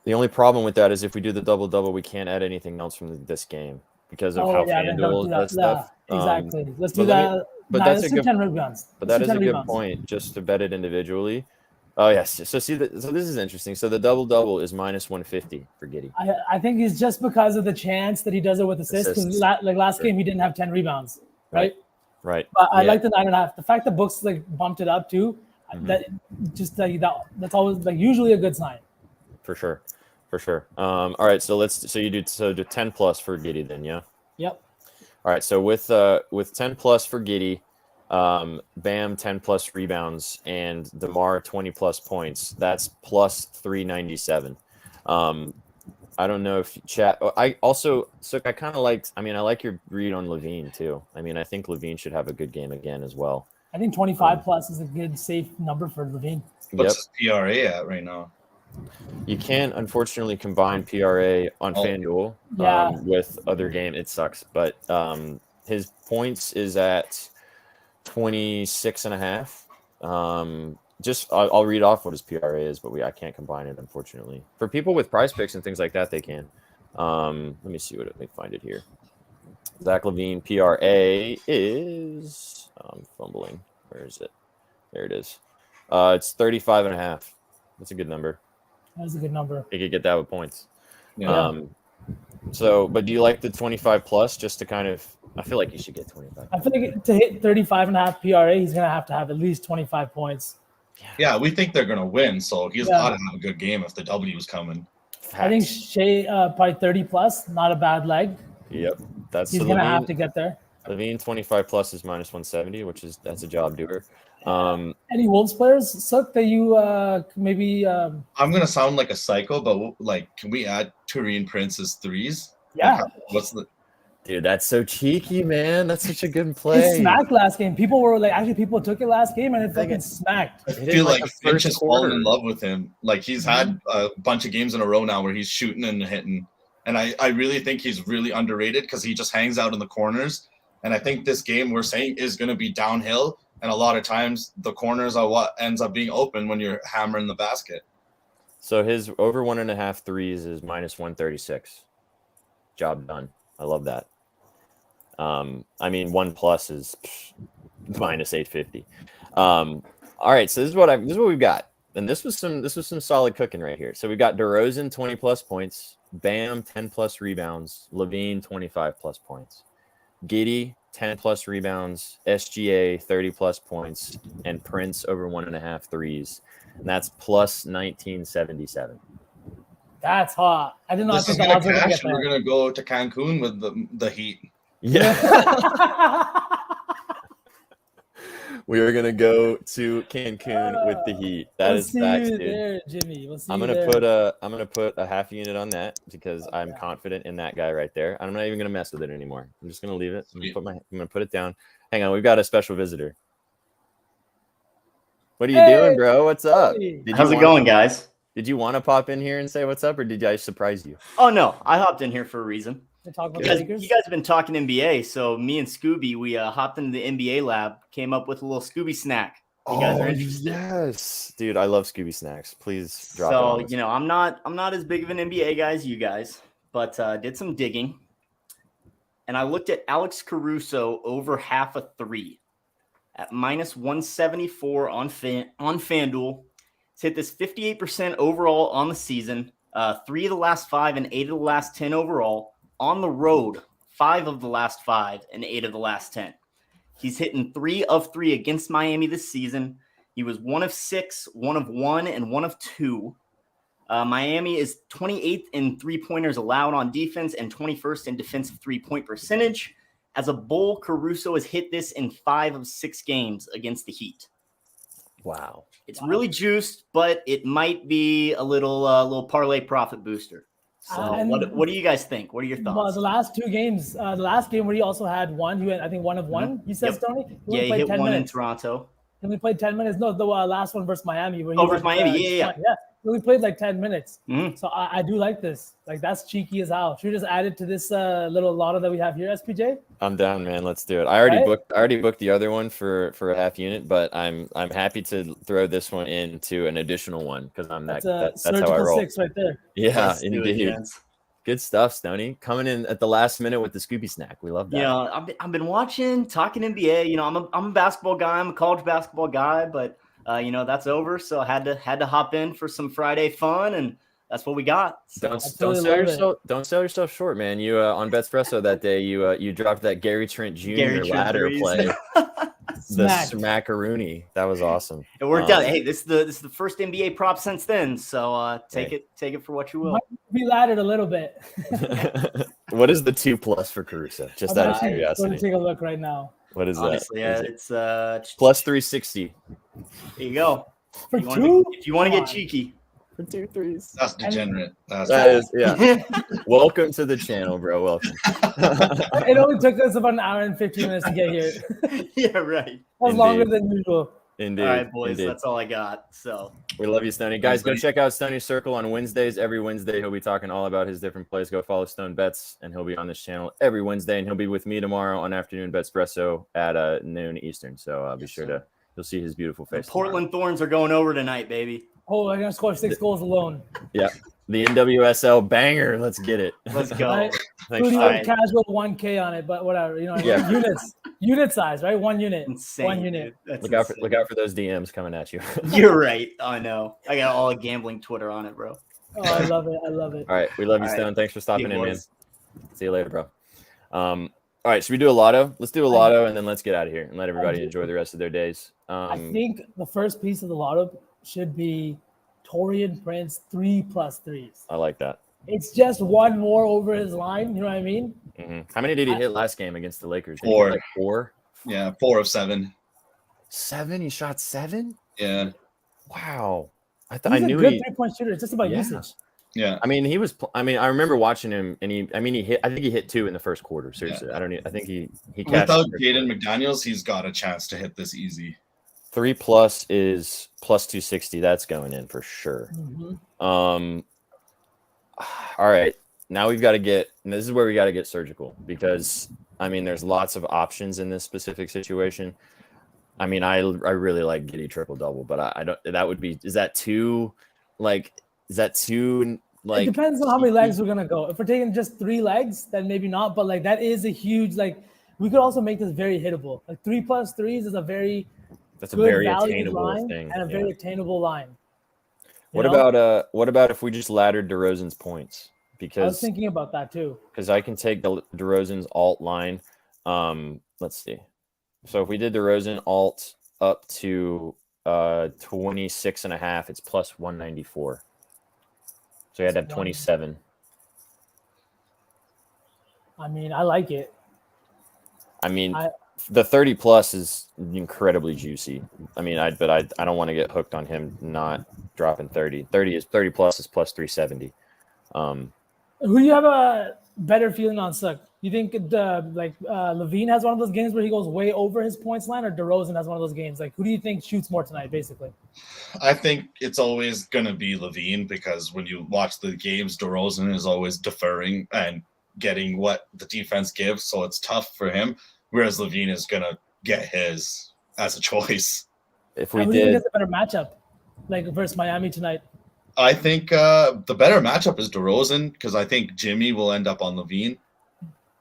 The only problem with that is if we do the double-double, we can't add anything else from this game because of how FanDuel does stuff. Exactly. Let's do that. But that's a good 10 rebounds. But that is a good point, just to bet it individually. Oh, yes. So so this is interesting. So the double-double is -150 for Giddey. I think it's just because of the chance that he does it with assists. Because last game, he didn't have 10 rebounds, right? Right. But I like the 9.5. The fact that books like bumped it up too, that's always like usually a good sign. For sure. All right. So you do 10+ for Giddey then, yeah? Yep. All right, so with 10 plus for Giddey, Bam 10 plus rebounds, and DeMar 20 plus points, that's plus 397. I don't know if chat. I also, Sukh, I kind of liked. I mean, I like your read on Levine too. I mean, I think Levine should have a good game again as well. I think 25 plus is a good safe number for Levine. What's his PRA at right now? You can't, unfortunately, combine PRA on FanDuel with other game. It sucks, but his points is at 26.5. I'll read off what his PRA is, but I can't combine it, unfortunately. For people with prize picks and things like that, they can. Let me see what they find it here. Zach LaVine PRA is fumbling. Where is it? There it is. It's 35.5. That's a good number. That's a good number. You could get that with points. Yeah. But do you like the 25 plus just to kind of? I feel like you should get 25. I feel like to hit 35.5 PRA, he's gonna have to have at least 25 points. Yeah, we think they're gonna win, so he's got to have a good game if the W is coming. I think Shea probably 30 plus, not a bad leg. Yep, he's gonna have to get there. Levine 25 plus is minus 170, that's a job doer. Any Wolves players, Sukh, that you maybe? I'm gonna sound like a psycho, but can we add Taurean Prince's threes? Yeah. What's the? Dude, that's so cheeky, man. That's such a good play. It smacked last game. People were like, actually, people took it last game and it fucking smacked. I feel like Finch has fallen in love with him. Like he's had a bunch of games in a row now where he's shooting and hitting. And I really think he's really underrated because he just hangs out in the corners. And I think this game we're saying is going to be downhill. And a lot of times the corners are what ends up being open when you're hammering the basket. So his over 1.5 threes is minus 136. Job done. I love that. I mean, 1 plus is minus 850. All right, so this is what we've got, and this was some solid cooking right here. So we got DeRozan 20 plus points, Bam 10 plus rebounds, Levine 25 plus points, Giddey 10 plus rebounds, SGA 30 plus points, and Prince over 1.5 threes, and that's plus 1977. That's hot. I did not think the odds were going to get there. We're gonna go to Cancun with the Heat. Yeah. We are gonna go to Cancun with the Heat. That is facts, dude. There, Jimmy. I'm gonna put a half unit on that because I'm confident in that guy right there. I'm not even gonna mess with it anymore. I'm just gonna leave it. I'm gonna put it down. Hang on, we've got a special visitor. What are you doing, bro? What's up? How's it going, guys? Did you want to pop in here and say what's up, or did I surprise you? Oh no, I hopped in here for a reason. You guys have been talking NBA, so me and Scooby, we hopped into the NBA lab, came up with a little Scooby snack. You guys are interested? Yes, dude, I love Scooby snacks. Please drop it. So I'm not as big of an NBA guy as you guys, but did some digging, and I looked at Alex Caruso over half a three at minus 174 on FanDuel. He's hit this 58% overall on the season, 3 of the last 5 and 8 of the last 10 overall. On the road, 5 of the last 5 and 8 of the last 10. He's hitting 3 of 3 against Miami this season. He was 1 of 6, 1 of 1, and 1 of 2. Miami is 28th in three-pointers allowed on defense and 21st in defensive three-point percentage. As a Bull, Caruso has hit this in 5 of 6 games against the Heat. Wow. It's really juiced, but it might be a little parlay profit booster. So what do you guys think? What are your thoughts? Well, the last 2 games, the last game where he also had 1, he had, I think 1 of 1. You said, Stoney? He hit 1 minutes. In Toronto. And we played 10 minutes. No, the last one versus Miami. Where versus Miami. Yeah. We played like 10 minutes. Mm-hmm. So I do like this. Like, that's cheeky as hell. Should we just add it to this little lotto that we have here, SPJ? I'm down, man. Let's do it. I already booked the other one for a half unit, but I'm happy to throw this one into an additional one because that's how I roll. 6 right there. Yeah, indeed. Good stuff, Stoney. Coming in at the last minute with the Scooby snack. We love that. Yeah, I've been watching, talking NBA. I'm a basketball guy. I'm a college basketball guy, but that's over. So I had to hop in for some Friday fun, and that's what we got. So don't sell yourself short, man. You on Betspresso that day, you dropped that Gary Trent Jr. ladder play. smackaroony. That was awesome. It worked out. Hey, this is the first NBA prop since then. So take it for what you will. Might be laddered a little bit. What is the 2+ for Caruso? Just out of Going curiosity. to take a look right now. What is Honestly, that? It's plus 360. There you go. For if two? If you want to get cheeky. For 2 threes. That's degenerate. That is, yeah. Welcome to the channel, bro. Welcome. It only took us about an hour and 15 minutes to get here. Yeah, right. That was longer than usual. Indeed. All right, boys. Indeed. That's all I got. So we love you, Stoney. Guys, go check out Stoney's Circle on Wednesdays. Every Wednesday, he'll be talking all about his different plays. Go follow Stone Bets, and he'll be on this channel every Wednesday. And he'll be with me tomorrow on Afternoon Betspresso at noon Eastern. So be sure to, you'll see his beautiful face. The Portland Thorns are going over tonight, baby. Oh, I'm going to score 6 goals alone. Yeah. The NWSL banger. Let's get it. Let's go. Right? Thanks, casual 1K on it, but whatever. You know, yeah. unit size, right? 1 unit. Insane, 1 unit. Look out for those DMs coming at you. You're right. I know. I got all gambling Twitter on it, bro. Oh, I love it. I love it. All right. We love you, Stone. Right. Thanks for stopping in, man. See you later, bro. All right. Should we do a lotto? Let's do a lotto, and then let's get out of here and let everybody enjoy the rest of their days. I think the first piece of the lotto should be Torian Prince 3+3s. I like that. It's just one more over his line. You know what I mean? Mm-hmm. How many did he hit last game against the Lakers? 4. Like 4? Yeah, 4 of 7. 7? He shot 7? Yeah. Wow. He's a good 3-point shooter. It's just about usage. Yeah. I mean, I remember watching him, and he hit. I think he hit 2 in the first quarter. Seriously, yeah. I think he cashed. Without Jaden McDaniels, he's got a chance to hit this easy. 3+ is plus 260. That's going in for sure. Mm-hmm. All right. Now we've got to get, and this is where we got to get surgical, because I mean, there's lots of options in this specific situation. I mean, I really like Giddy triple double, but I don't. That would be. Is that too? Like, is that too? Like, it depends on how many legs we're gonna go. If we're taking just 3 legs, then maybe not. But like, that is a huge. Like, we could also make this very hittable. Like 3+3s is a very that's a very attainable thing and a very attainable line. What about if we just laddered DeRozan's points? Because I was thinking about that too. Because I can take the DeRozan's alt line. Let's see. So if we did DeRozan alt up to 26.5, it's plus 194. So you had to have 27. I mean, I like it. I mean, the 30+ is incredibly juicy. I mean, I don't want to get hooked on him not dropping 30. 30+ is plus 370. Who do you have a better feeling on, Sukh? You think Levine has one of those games where he goes way over his points line, or DeRozan has one of those games? Like, who do you think shoots more tonight, basically? I think it's always going to be Levine, because when you watch the games, DeRozan is always deferring and getting what the defense gives, so it's tough for him, whereas Levine is going to get his as a choice. If we did, think it's a better matchup, like versus Miami tonight? I think the better matchup is DeRozan, because I think Jimmy will end up on Levine.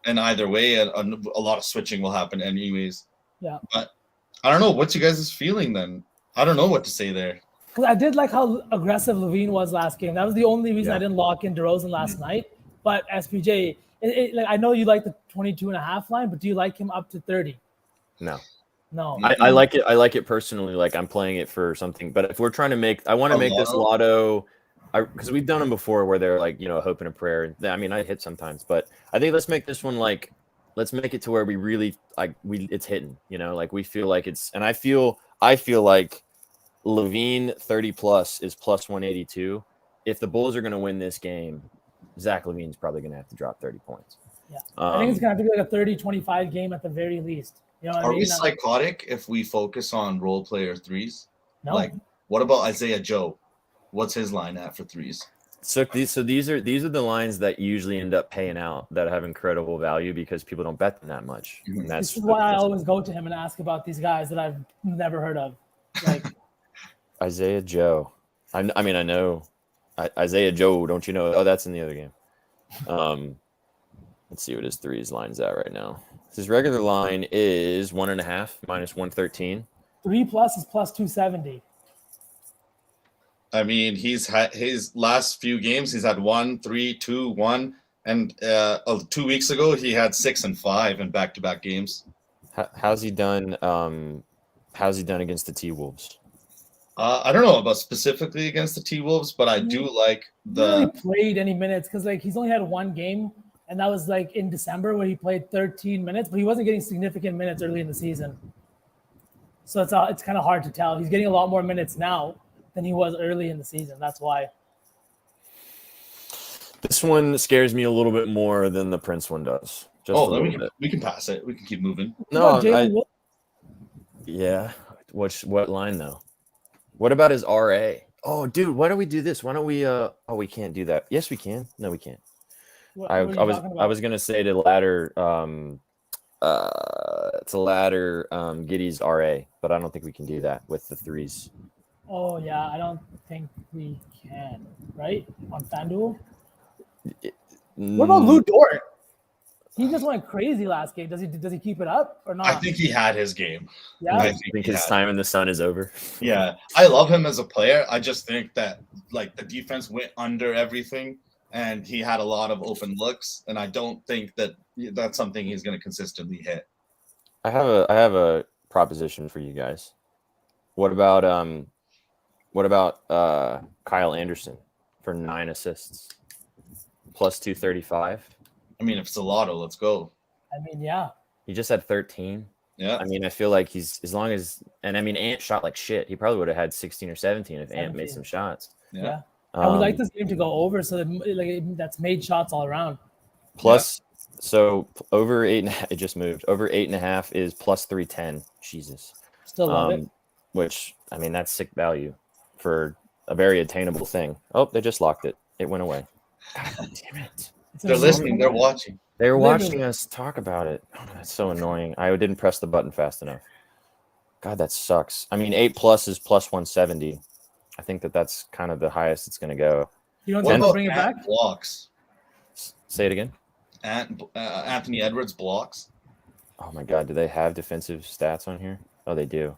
And either way, a lot of switching will happen anyways. Yeah. But I don't know. What's you guys' feeling then? I don't know what to say there. Because I did like how aggressive Levine was last game. That was the only reason I didn't lock in DeRozan last night. But SPJ, like, I know you like the 22.5 line, but do you like him up to 30? No. I like it. I like it personally. Like, I'm playing it for something. But if we're trying to make, I want to make this lotto, because we've done them before where they're like, a hope and a prayer. I mean, I hit sometimes, but I think let's make this one like, let's make it to where we really it's hitting. Like we feel like it's, and I feel like Levine 30+ is plus 182. If the Bulls are going to win this game, Zach LaVine's probably going to have to drop 30 points. Yeah, I think it's going to have to be like a 30-25 game at the very least. You know what I mean? We psychotic if we focus on role player threes? No. Like, what about Isaiah Joe? What's his line at for threes? So these are the lines that usually end up paying out, that have incredible value because people don't bet them that much. And this is why I always go to him and ask about these guys that I've never heard of, like Isaiah Joe. I mean, I know Isaiah Joe. Don't you know? Oh, that's in the other game. Let's see what his threes line's at right now. His regular line is 1.5 minus 113. 3+ is plus 270. I mean, he's had his last few games. He's had 1, 3, 2, 1, and 2 weeks ago he had 6 and 5 in back-to-back games. How's he done How's he done against the T-Wolves? I don't know about specifically against the T-Wolves, but I do like He really played any minutes because like he's only had one game, and that was like in December where he played 13 minutes, but he wasn't getting significant minutes early in the season. So it's kind of hard to tell. He's getting a lot more minutes now than he was early in the season. That's why. This one scares me a little bit more than the Prince one does. Just a little bit. We can pass it. We can keep moving. No, yeah. What line though? What about his RA? Oh, dude, why don't we do this? Why don't we? Oh, we can't do that. Yes, we can. No, we can't. I was gonna say to ladder Giddy's RA, but I don't think we can do that with the threes. Oh yeah, I don't think we can. Right on FanDuel. What about Lou Dort? He just went crazy last game. Does he keep it up or not? I think he had his game. Yeah, I think his time in the sun is over. Yeah, I love him as a player. I just think that like the defense went under everything, and he had a lot of open looks, and I don't think that that's something he's going to consistently hit. I have a proposition for you guys. What about Kyle Anderson for 9 assists plus 235? I mean, if it's a lotto, let's go. I mean, yeah. He just had 13. Yeah. I mean, I feel like he's as long as, and I mean, Ant shot like shit. He probably would have had 16 or 17 if Ant made some shots. Yeah. I would like this game to go over so that that's made shots all around. Plus, so over 8.5, it just moved. Over 8.5 is plus 310. Jesus. Still love it. Which, I mean, that's sick value for a very attainable thing. Oh, they just locked it. It went away. God damn it. They're listening. They're watching. They're watching us talk about it. Oh, that's so annoying. I didn't press the button fast enough. God, that sucks. I mean, 8+ is plus 170. I think that's kind of the highest it's going to go. You don't think they'll bring it back? Blocks. Say it again. Anthony Edwards blocks. Oh my God, do they have defensive stats on here? Oh, they do.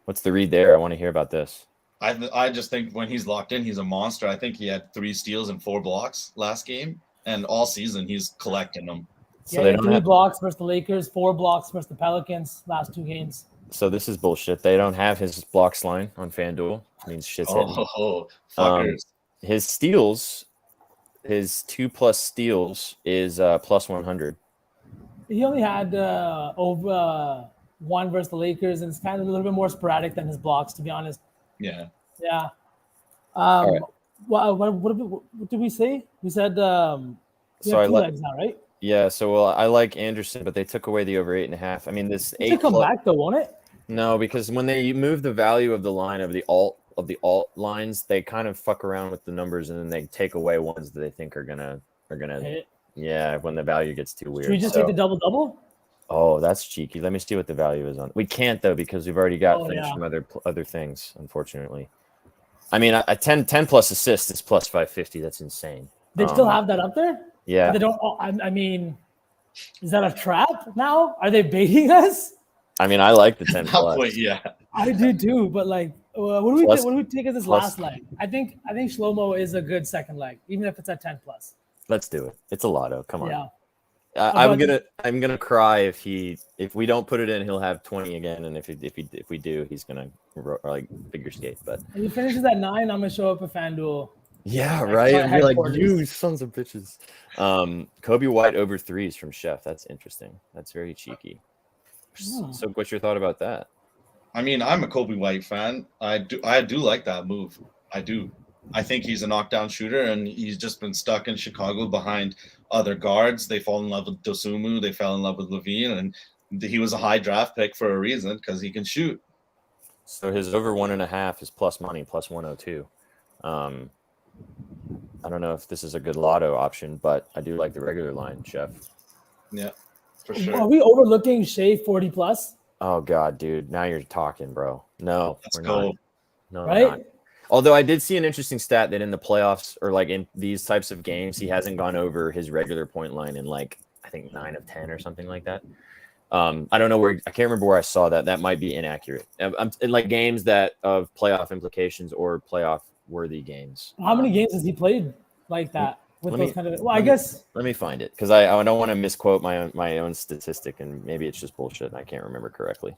What's the read there? I want to hear about this. I just think when he's locked in, he's a monster. I think he had 3 steals and 4 blocks last game, and all season he's collecting them. So they don't 3 blocks versus the Lakers, 4 blocks versus the Pelicans last 2 games. So this is bullshit. They don't have his blocks line on FanDuel. It means shit's hitting. Oh, fuckers. His steals, his 2+ steals is plus 100. He only had over 1 versus the Lakers, and it's kind of a little bit more sporadic than his blocks, to be honest. Yeah. Yeah. Right. What did we say? We said so have 2 legs now, right? Yeah. So I like Anderson, but they took away the over 8.5. I mean, this It'll come back though, won't it? No, because when they move the value of the line of the alt lines, they kind of fuck around with the numbers, and then they take away ones that they think are gonna hit. Yeah, when the value gets too weird. Should we just take the double? Oh, that's cheeky. Let me see what the value is on. We can't though because we've already got things from other things. Unfortunately, I mean, a 10 plus assist is plus 550. That's insane. They still have that up there? Yeah. They don't. I mean, is that a trap now? Are they baiting us? I mean, I like the 10 plus. Yeah, I do too. But like, what do we take as this last leg? I think Shlomo is a good second leg, even if it's at 10 plus. Let's do it. It's a lotto. Come on. Yeah. I'm gonna cry if we don't put it in. He'll have 20 again, and if we do, he's gonna like figure skate. But if he finishes at 9, I'm gonna show up at FanDuel. Yeah, right. And be like, you sons of bitches. Kobe White over 3s from Chef. That's interesting. That's very cheeky. So, what's your thought about that? I mean, I'm a Kobe White fan. I do like that move. I do. I think he's a knockdown shooter, and he's just been stuck in Chicago behind other guards. They fall in love with Dosunmu. They fell in love with Levine, and he was a high draft pick for a reason because he can shoot. So his over 1.5 is plus money, plus 102. I don't know if this is a good lotto option, but I do like the regular line, Chef. Yeah, for sure. Are we overlooking Shea 40 plus? Oh God, dude! Now you're talking, bro. No, let's go. No, right? Although I did see an interesting stat that in the playoffs or like in these types of games, he hasn't gone over his regular point line in like I think 9 of 10 or something like that. I don't know where I can't remember where I saw that. That might be inaccurate. I'm in like games that of playoff implications or playoff worthy games. How many games has he played like that with those kind of? Well, I guess. Let me find it because I don't want to misquote my own statistic, and maybe it's just bullshit and I can't remember correctly.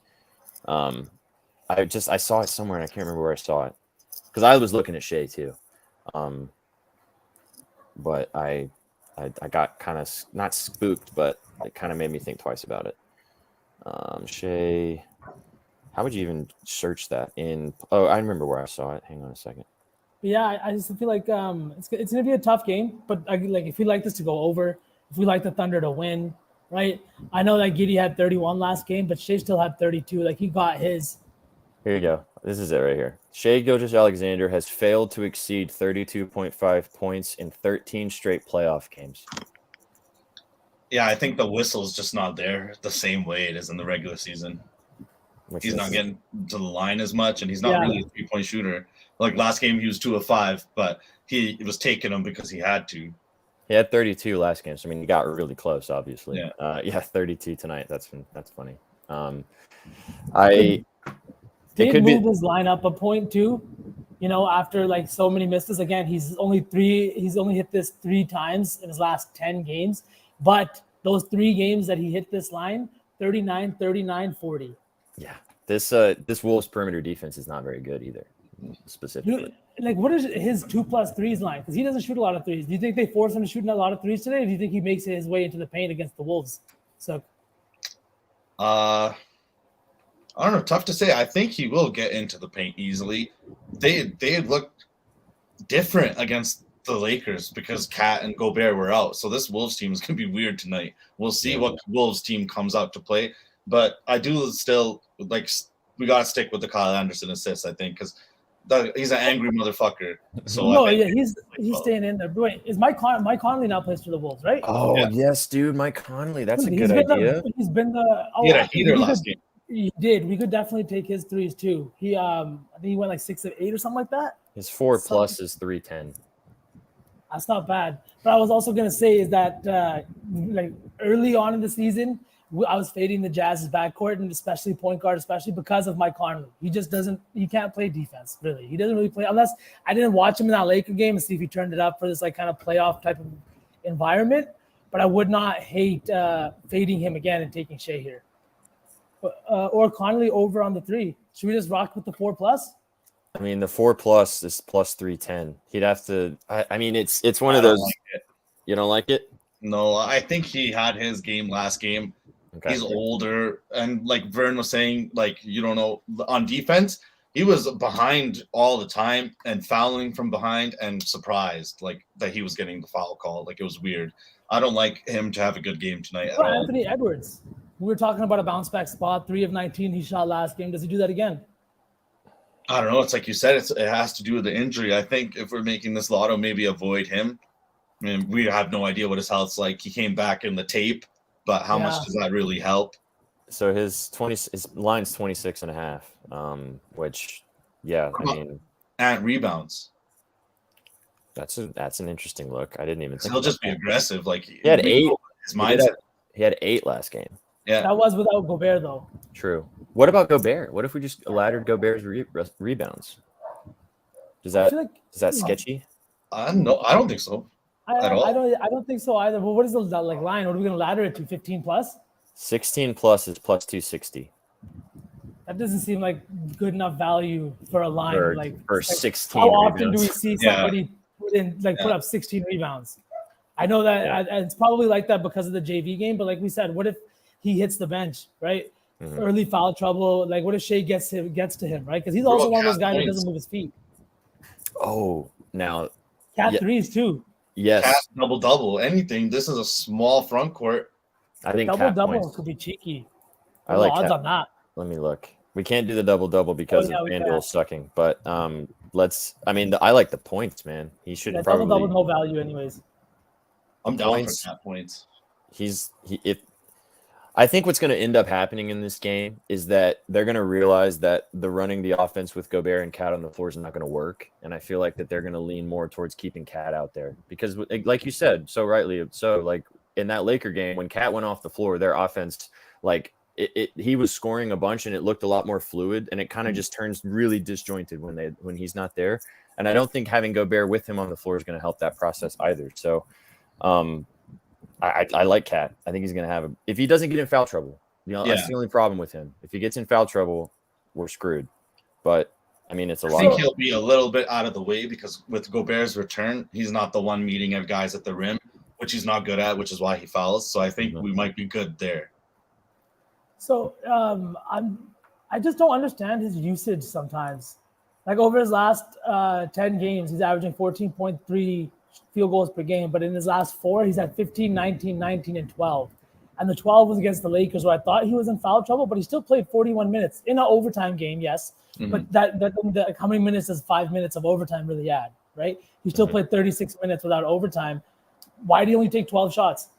I saw it somewhere and I can't remember where I saw it because I was looking at Shea too. But I got kind of not spooked, but it kind of made me think twice about it. Shea, how would you even search that in? Oh, I remember where I saw it. Hang on a second. But yeah, I just feel like it's going to be a tough game. But if we like this to go over, if we like the Thunder to win, right? I know that Giddey had 31 last game, but Shea still had 32. Like he got his. Here you go. This is it right here. Shea Gilgeous-Alexander has failed to exceed 32.5 points in 13 straight playoff games. Yeah, I think the whistle's just not there the same way it is in the regular season. He's not getting to the line as much, and he's not really a three-point shooter. Like last game, he was 2 of 5, but he was taking them because he had to. He had 32 last game, so I mean, he got really close, obviously. Yeah, 32 tonight. That's funny. They moved his lineup a point too. You know, after like so many misses. Again, he's only hit this 3 times in his last 10 games. But those 3 games that he hit this line, 39, 39, 40. Yeah. This Wolves perimeter defense is not very good either, specifically. Like, what is his 2+3s line? Because he doesn't shoot a lot of threes. Do you think they force him to shoot a lot of threes today? Or do you think he makes his way into the paint against the Wolves? So, I don't know. Tough to say. I think he will get into the paint easily. They looked different against the Lakers because Cat and Gobert were out. So this Wolves team is going to be weird tonight. We'll see what Wolves team comes out to play. But I do still like we got to stick with the Kyle Anderson assists, I think, because he's an angry motherfucker. So he's staying in there. But wait, is Mike Conley now plays for the Wolves, right? Oh yes, dude, Mike Conley. That's a good idea. He's been he had a heater last game. He did. We could definitely take his threes too. I think he went like 6 of 8 or something like that. His 4+ is 310. That's not bad. But I was also gonna say is that like early on in the season, I was fading the Jazz's backcourt and especially point guard, especially because of Mike Conley. He just doesn't. He can't play defense really. He doesn't really play unless I didn't watch him in that Laker game and see if he turned it up for this like kind of playoff type of environment. But I would not hate fading him again and taking Shea here. Or Conley over on the 3. Should we just rock with the 4+? I mean, the 4+ is plus 310. He'd have to. I mean, it's one of those. Like you don't like it? No, I think he had his game last game. Okay. He's older, and like Vern was saying, like you don't know on defense, he was behind all the time and fouling from behind, and surprised like that he was getting the foul call. Like it was weird. I don't like him to have a good game tonight at all. Anthony Edwards. We were talking about a bounce back spot. 3 of 19 he shot last game. Does he do that again? I don't know. It's like you said. It has to do with the injury. I think if we're making this lotto, maybe avoid him. I mean, we have no idea what his health's like. He came back in the tape, but how much does that really help? So his line's 26.5, which, I mean, and rebounds. That's an interesting look. I didn't even think he'll just be aggressive. Like he had 8. His mindset. He had 8 last game. Yeah, that was without Gobert though. True. What about Gobert? What if we just laddered Gobert's rebounds? Is that sketchy? No, I don't think so. At all. I don't think so either. But what is the like line? What are we gonna ladder it to? 15+? 16+ is plus 260. That doesn't seem like good enough value for a line. For 16. How often do we see somebody put up 16 rebounds? I know that it's probably like that because of the JV game, but like we said, what if he hits the bench, right? Mm-hmm. Early foul trouble. Like what if Shea gets to him, right? Because he's also one of those guys that doesn't move his feet. Oh, now Cat threes too. Yes. Cat double, anything. This is a small front court. I think double could be cheeky. I like odds on that. Let me look. We can't do the double because of FanDuel sucking, but I like the points, man. He should probably double no value anyways. I'm down for Cat points. I think what's going to end up happening in this game is that they're going to realize that running the offense with Gobert and Cat on the floor is not going to work. And I feel like that they're going to lean more towards keeping Cat out there because like you said, so rightly, so like in that Laker game, when Cat went off the floor, their offense, like he was scoring a bunch and it looked a lot more fluid and it kind of just turns really disjointed when he's not there. And I don't think having Gobert with him on the floor is going to help that process either. So, I like Cat. I think he's going to have if he doesn't get in foul trouble, That's the only problem with him. If he gets in foul trouble, we're screwed. But I mean, it's a lot. I think he'll be a little bit out of the way because with Gobert's return, he's not the one meeting guys at the rim, which he's not good at, which is why he fouls. So I think we might be good there. So I just don't understand his usage sometimes. Like over his last 10 games, he's averaging 14.3 field goals per game. But in his last 4, he's had 15, 19, 19, and 12. And the 12 was against the Lakers, where I thought he was in foul trouble, but he still played 41 minutes in an overtime game, yes. But that how many minutes does 5 minutes of overtime really add, right? He still played 36 minutes without overtime. Why do you only take 12 shots?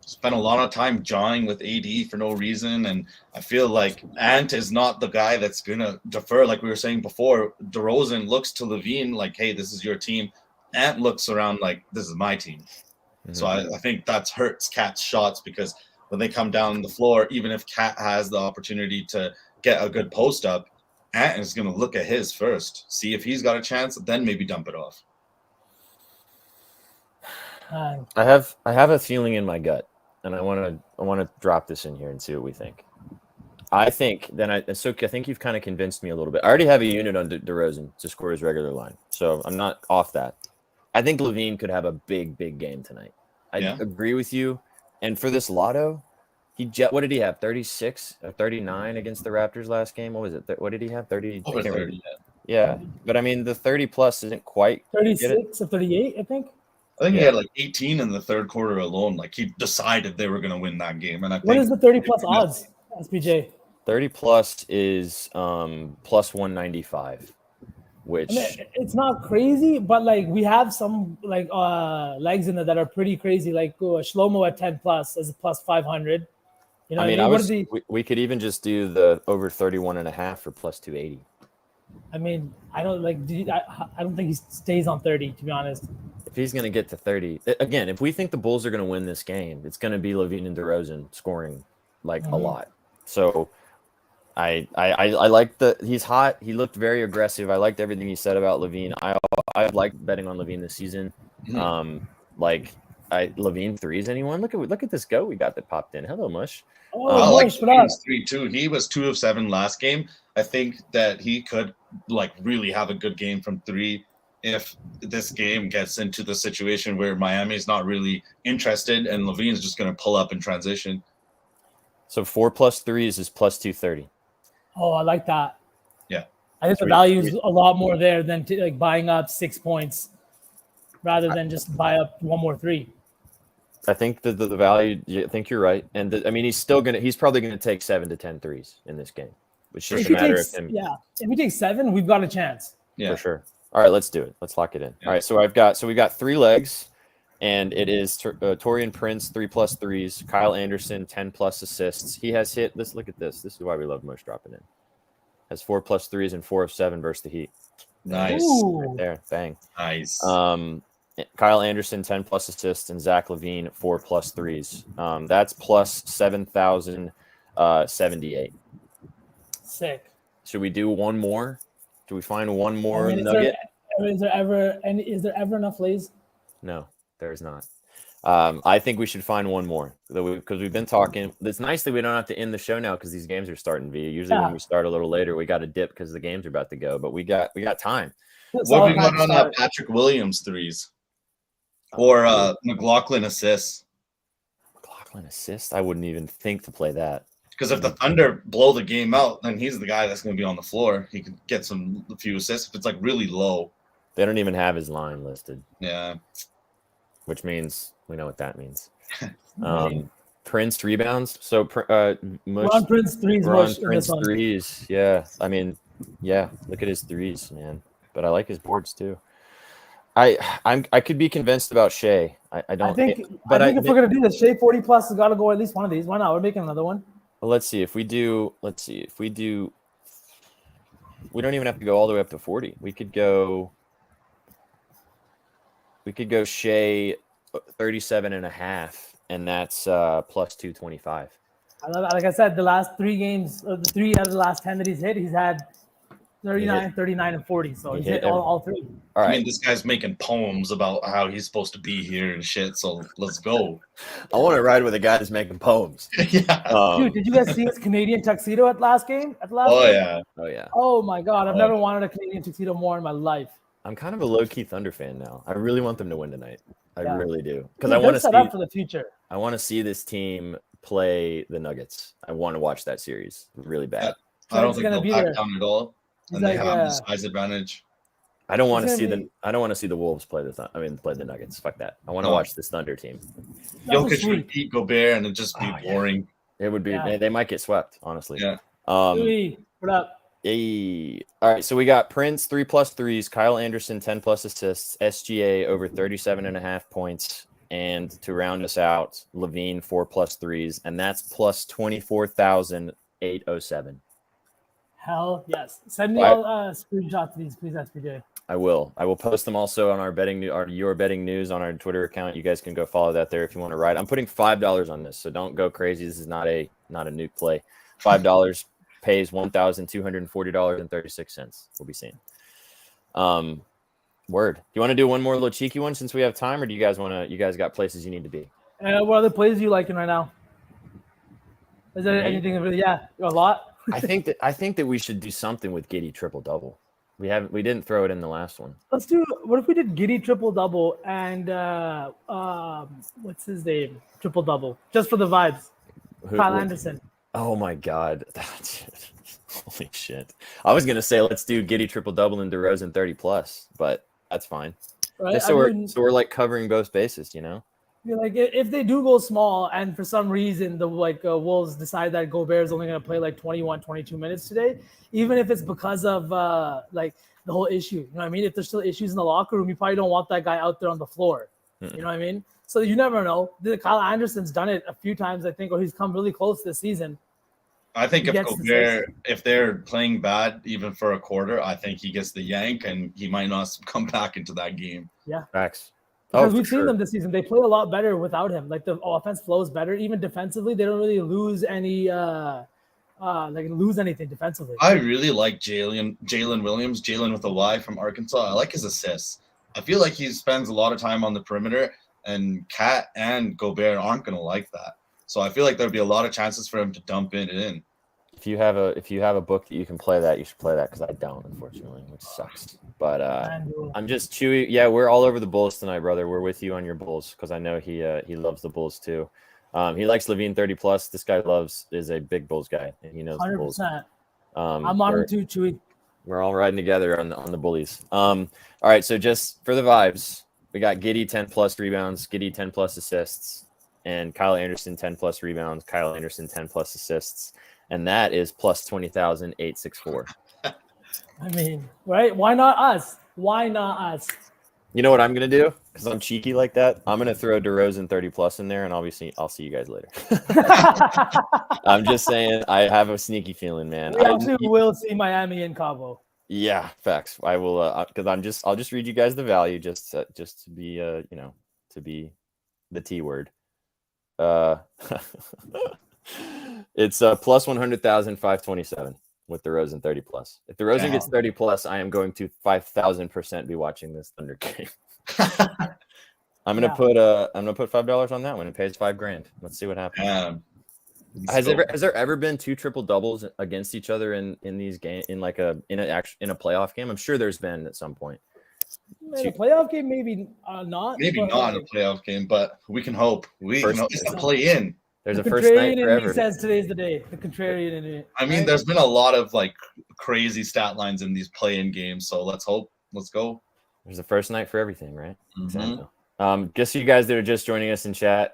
Spent a lot of time jawing with AD for no reason, and I feel like Ant is not the guy that's gonna defer. Like we were saying before, DeRozan looks to LaVine like, "Hey, this is your team." Ant looks around like, "This is my team." So I think that hurts Cat's shots because when they come down the floor, even if Cat has the opportunity to get a good post up, Ant is gonna look at his first, see if he's got a chance, then maybe dump it off. I have a feeling in my gut, and I want to drop this in here and see what we think. I think Sukh, I think you've kind of convinced me a little bit. I already have a unit on DeRozan to score his regular line, so I'm not off that. I think LaVine could have a big game tonight. I agree with you. And for this lotto, what did he have? 36 or 39 against the Raptors last game? What was it? What did he have? 30? Over 30. Yeah. But I mean, the 30 plus isn't quite 36 or 38, I think. I think he had like 18 in the third quarter alone. Like he decided they were going to win that game. And I think what is the 30 plus odds, SPJ? 30 plus is plus 195. Which I mean, it's not crazy, but like we have some like legs in there that are pretty crazy. Like Shlomo at 10 plus is a plus 500. You know, I mean, we could even just do the over 31.5 for plus 280. I mean, I don't think he stays on 30, to be honest. If he's going to get to 30, again, if we think the Bulls are going to win this game, it's going to be LaVine and DeRozan scoring like a lot. So I like he's hot. He looked very aggressive. I liked everything he said about LaVine. I like betting on LaVine this season. LaVine threes. Anyone? Look at this go we got that popped in. Hello, Mush. Like LaVine's 3 too. He was 2 of 7 last game. I think that he could like really have a good game from 3 if this game gets into the situation where Miami's not really interested and LaVine's just going to pull up in transition. So 4 plus 3s is plus 230. Oh, I like that. Yeah. I think the value is a lot more there than like buying up 6 points rather than just buy up 1 more 3. I think the value, I think you're right. And I mean, he's probably going to take 7 to 10 threes in this game. It's just a matter of him. Yeah. If he takes 7, we've got a chance. Yeah. For sure. All right, let's do it. Let's lock it in. Yeah. All right. So we've got 3 legs, and it is Taurean Prince 3 plus 3s, Kyle Anderson 10 plus assists. He has hit this. Look at this. This is why we love Mush dropping in. Has 4 plus 3s and 4 of 7 versus the Heat. Nice. Right there. Bang. Nice. Kyle Anderson 10 plus assists and Zach LaVine 4 plus 3s. That's plus 7,078. Sick. Should we do one more? Do we find one more nugget? Is there ever enough lays? No, there's not. I think we should find one more because we've been talking. It's nice that we don't have to end the show now because these games are starting. Usually when we start a little later, we got to dip because the games are about to go. But we got time. What have we got on that Patrick Williams threes or McLaughlin assists? McLaughlin assists? I wouldn't even think to play that. Because if the Thunder blow the game out, then he's the guy that's going to be on the floor. He could get a few assists if it's like really low. They don't even have his line listed. Yeah. Which means we know what that means. Prince rebounds. So Ron Prince threes. Ron Prince threes. Yeah. I mean, yeah. Look at his threes, man. But I like his boards too. I could be convinced about Shea. I think if we're gonna do this, Shea 40 plus has got to go at least one of these. Why not? We're making another one. Well, let's see. We don't even have to go all the way up to 40. We could go Shea 37.5, and that's plus 225. Like I said, the last 3 games, the 3 out of the last 10 that he's hit, he's had 39, 39, and 40. So he's hit all three. All right. I mean, this guy's making poems about how he's supposed to be here and shit. So let's go. I want to ride with a guy that's making poems. Yeah. Dude, did you guys see his Canadian tuxedo at last game? Oh, yeah. Oh, yeah. Oh, my God. I've never wanted a Canadian tuxedo more in my life. I'm kind of a low-key Thunder fan now. I really want them to win tonight. I really do. Because I want to set up for the future. I want to see this team play the Nuggets. I want to watch that series really bad. I don't think they'll back down at all. And they have the size advantage. I don't want to see the Wolves play play the Nuggets. Fuck that. I want to watch this Thunder team. Jokic would beat Gobert and it'd just be boring. It would be. They might get swept, honestly. Yeah. What up? Hey. All right, so we got Prince 3+ threes, Kyle Anderson 10+ assists, SGA over 37.5 points, and to round us out, Levine 4+ threes, and that's plus 24,807. Hell yes! Send me all screenshots of these, please, SPJ. I will. I will post them also on our Your Betting News on our Twitter account. You guys can go follow that there if you want to ride. I'm putting $5 on this, so don't go crazy. This is not a nuke play. $5 pays $1,240.36. We'll be seeing. Word. Do you want to do one more little cheeky one since we have time, or do you guys want to? You guys got places you need to be? What other plays are you liking right now? Is there anything really? Yeah, a lot. I think that we should do something with Giddey triple-double. We didn't throw it in the last one. Let's do. What if we did Giddey triple-double and what's his name? Triple-double, just for the vibes. Kyle Anderson. Oh my God. Holy shit. I was gonna say let's do Giddey triple-double and DeRozan 30+, but that's fine. Right? So we're like covering both bases, you know? Like if they do go small and for some reason the Wolves decide that Gobert is only going to play like 21, 22 minutes today, even if it's because of like the whole issue, you know what I mean? If there's still issues in the locker room, you probably don't want that guy out there on the floor. You know what I mean? So you never know. Kyle Anderson's done it a few times, I think, or he's come really close this season. I think if they're playing bad even for a quarter, I think he gets the yank and he might not come back into that game. Yeah. Facts. Because we've seen them this season. They play a lot better without him. Like the offense flows better. Even defensively, they don't really lose anything defensively. I really like Jalen Williams, Jalen with a Y from Arkansas. I like his assists. I feel like he spends a lot of time on the perimeter, and Kat and Gobert aren't going to like that. So I feel like there'll be a lot of chances for him to dump it in. If you have a book that you can play that, you should play that because I don't, unfortunately, which sucks. But I'm just Chewy. Yeah, we're all over the Bulls tonight, brother. We're with you on your Bulls because I know he loves the Bulls too. He likes Levine 30+. This guy is a big Bulls guy, and he knows 100%. The Bulls. I'm on him too, Chewy. We're all riding together on the Bullies. All right, so just for the vibes, we got Giddey 10+ rebounds, Giddey 10+ assists, and Kyle Anderson 10+ rebounds, Kyle Anderson 10+ assists. And that is plus 20,864. I mean, right? Why not us? Why not us? You know what I'm gonna do? Because I'm cheeky like that. I'm gonna throw DeRozan 30+ in there, and obviously I'll see you guys later. I'm just saying, I have a sneaky feeling, man. We actually will see Miami and Cabo. Yeah, facts. I will, because I'll just read you guys the value, just to be, to be the T word. It's plus 100,527 with DeRozan 30+. If DeRozan gets 30+, I am going to 5,000% be watching this Thunder game. I'm gonna put $5 on that one. It pays $5,000. Let's see what happens. Has there ever been two triple doubles against each other in these games in a playoff game? I'm sure there's been at some point. In a playoff game, maybe not. Maybe not in a playoff game, but we can hope. It's a play in. There's a first night forever. He says today's the day. The contrarian in it. I mean, there's been a lot of like crazy stat lines in these play-in games, so let's hope. Let's go. There's a first night for everything, right? Mm-hmm. Exactly. Just so you guys that are just joining us in chat,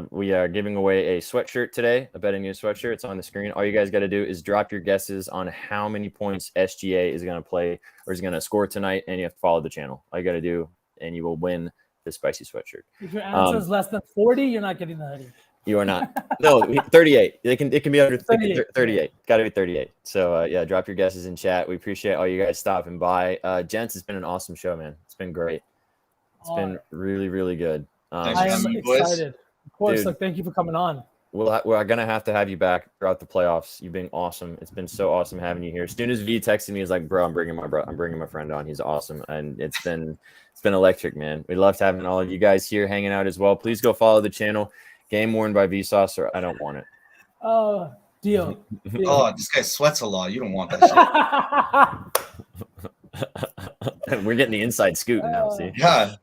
we are giving away a sweatshirt today, a Betting News sweatshirt. It's on the screen. All you guys got to do is drop your guesses on how many points SGA is going to play or is going to score tonight, and you have to follow the channel. All you got to do, and you will win the spicy sweatshirt. If your answer is less than 40, you're not getting the hoodie. You are not. No, 38. It can be under 38. Got to be 38. So yeah, drop your guesses in chat. We appreciate all you guys stopping by. Gents, it's been an awesome show, man. It's been great. It's been really, really good. I am excited. Of course, look, thank you for coming on. we're gonna have to have you back throughout the playoffs. You've been awesome. It's been so awesome having you here. As soon as V texted me, he's like, "Bro, I'm bringing my friend on. He's awesome," and it's been electric, man. We loved having all of you guys here hanging out as well. Please go follow the channel, Game Worn by Vsaaauce, or I don't want it. Oh, deal. Oh, this guy sweats a lot. You don't want that shit. We're getting the inside scoop now. See? Yeah.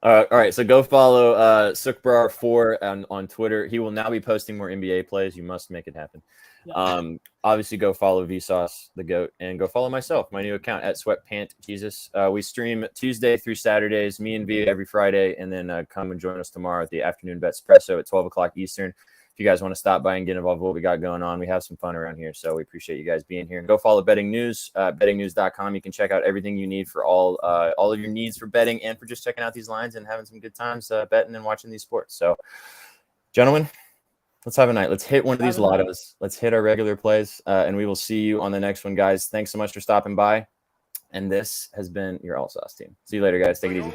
All right, so go follow Sukh4 on Twitter. He will now be posting more NBA plays. You must make it happen. Yeah. Obviously, go follow Vsauce, the GOAT, and go follow myself, my new account at SweatPantJesus. We stream Tuesday through Saturdays, me and V every Friday, and then come and join us tomorrow at the afternoon Betspresso at 12 o'clock Eastern. If you guys want to stop by and get involved with what we got going on, we have some fun around here. So we appreciate you guys being here. And go follow Betting News, bettingnews.com. You can check out everything you need for all of your needs for betting and for just checking out these lines and having some good times betting and watching these sports. So, gentlemen, let's have a night. Let's hit one of these lottos. Let's hit our regular plays, and we will see you on the next one, guys. Thanks so much for stopping by. And this has been your All Sauce team. See you later, guys. Take it easy.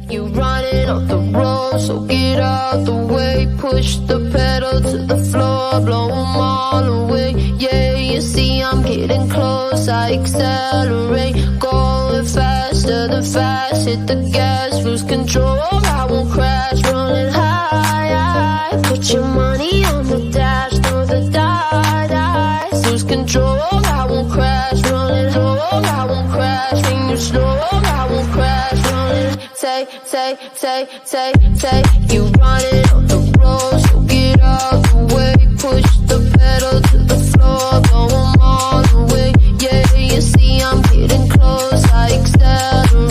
You running off the road, so get out the way. Push the pedal to the floor, blow them all away. Yeah, you see I'm getting close, I accelerate. Going faster than fast, hit the gas, lose control. I won't crash, running high. Put your money on the dash, throw the dice. Lose control, I won't crash, running low. I won't crash, when you slow, I won't crash, running. Say, you running on the road, so get out the way, push the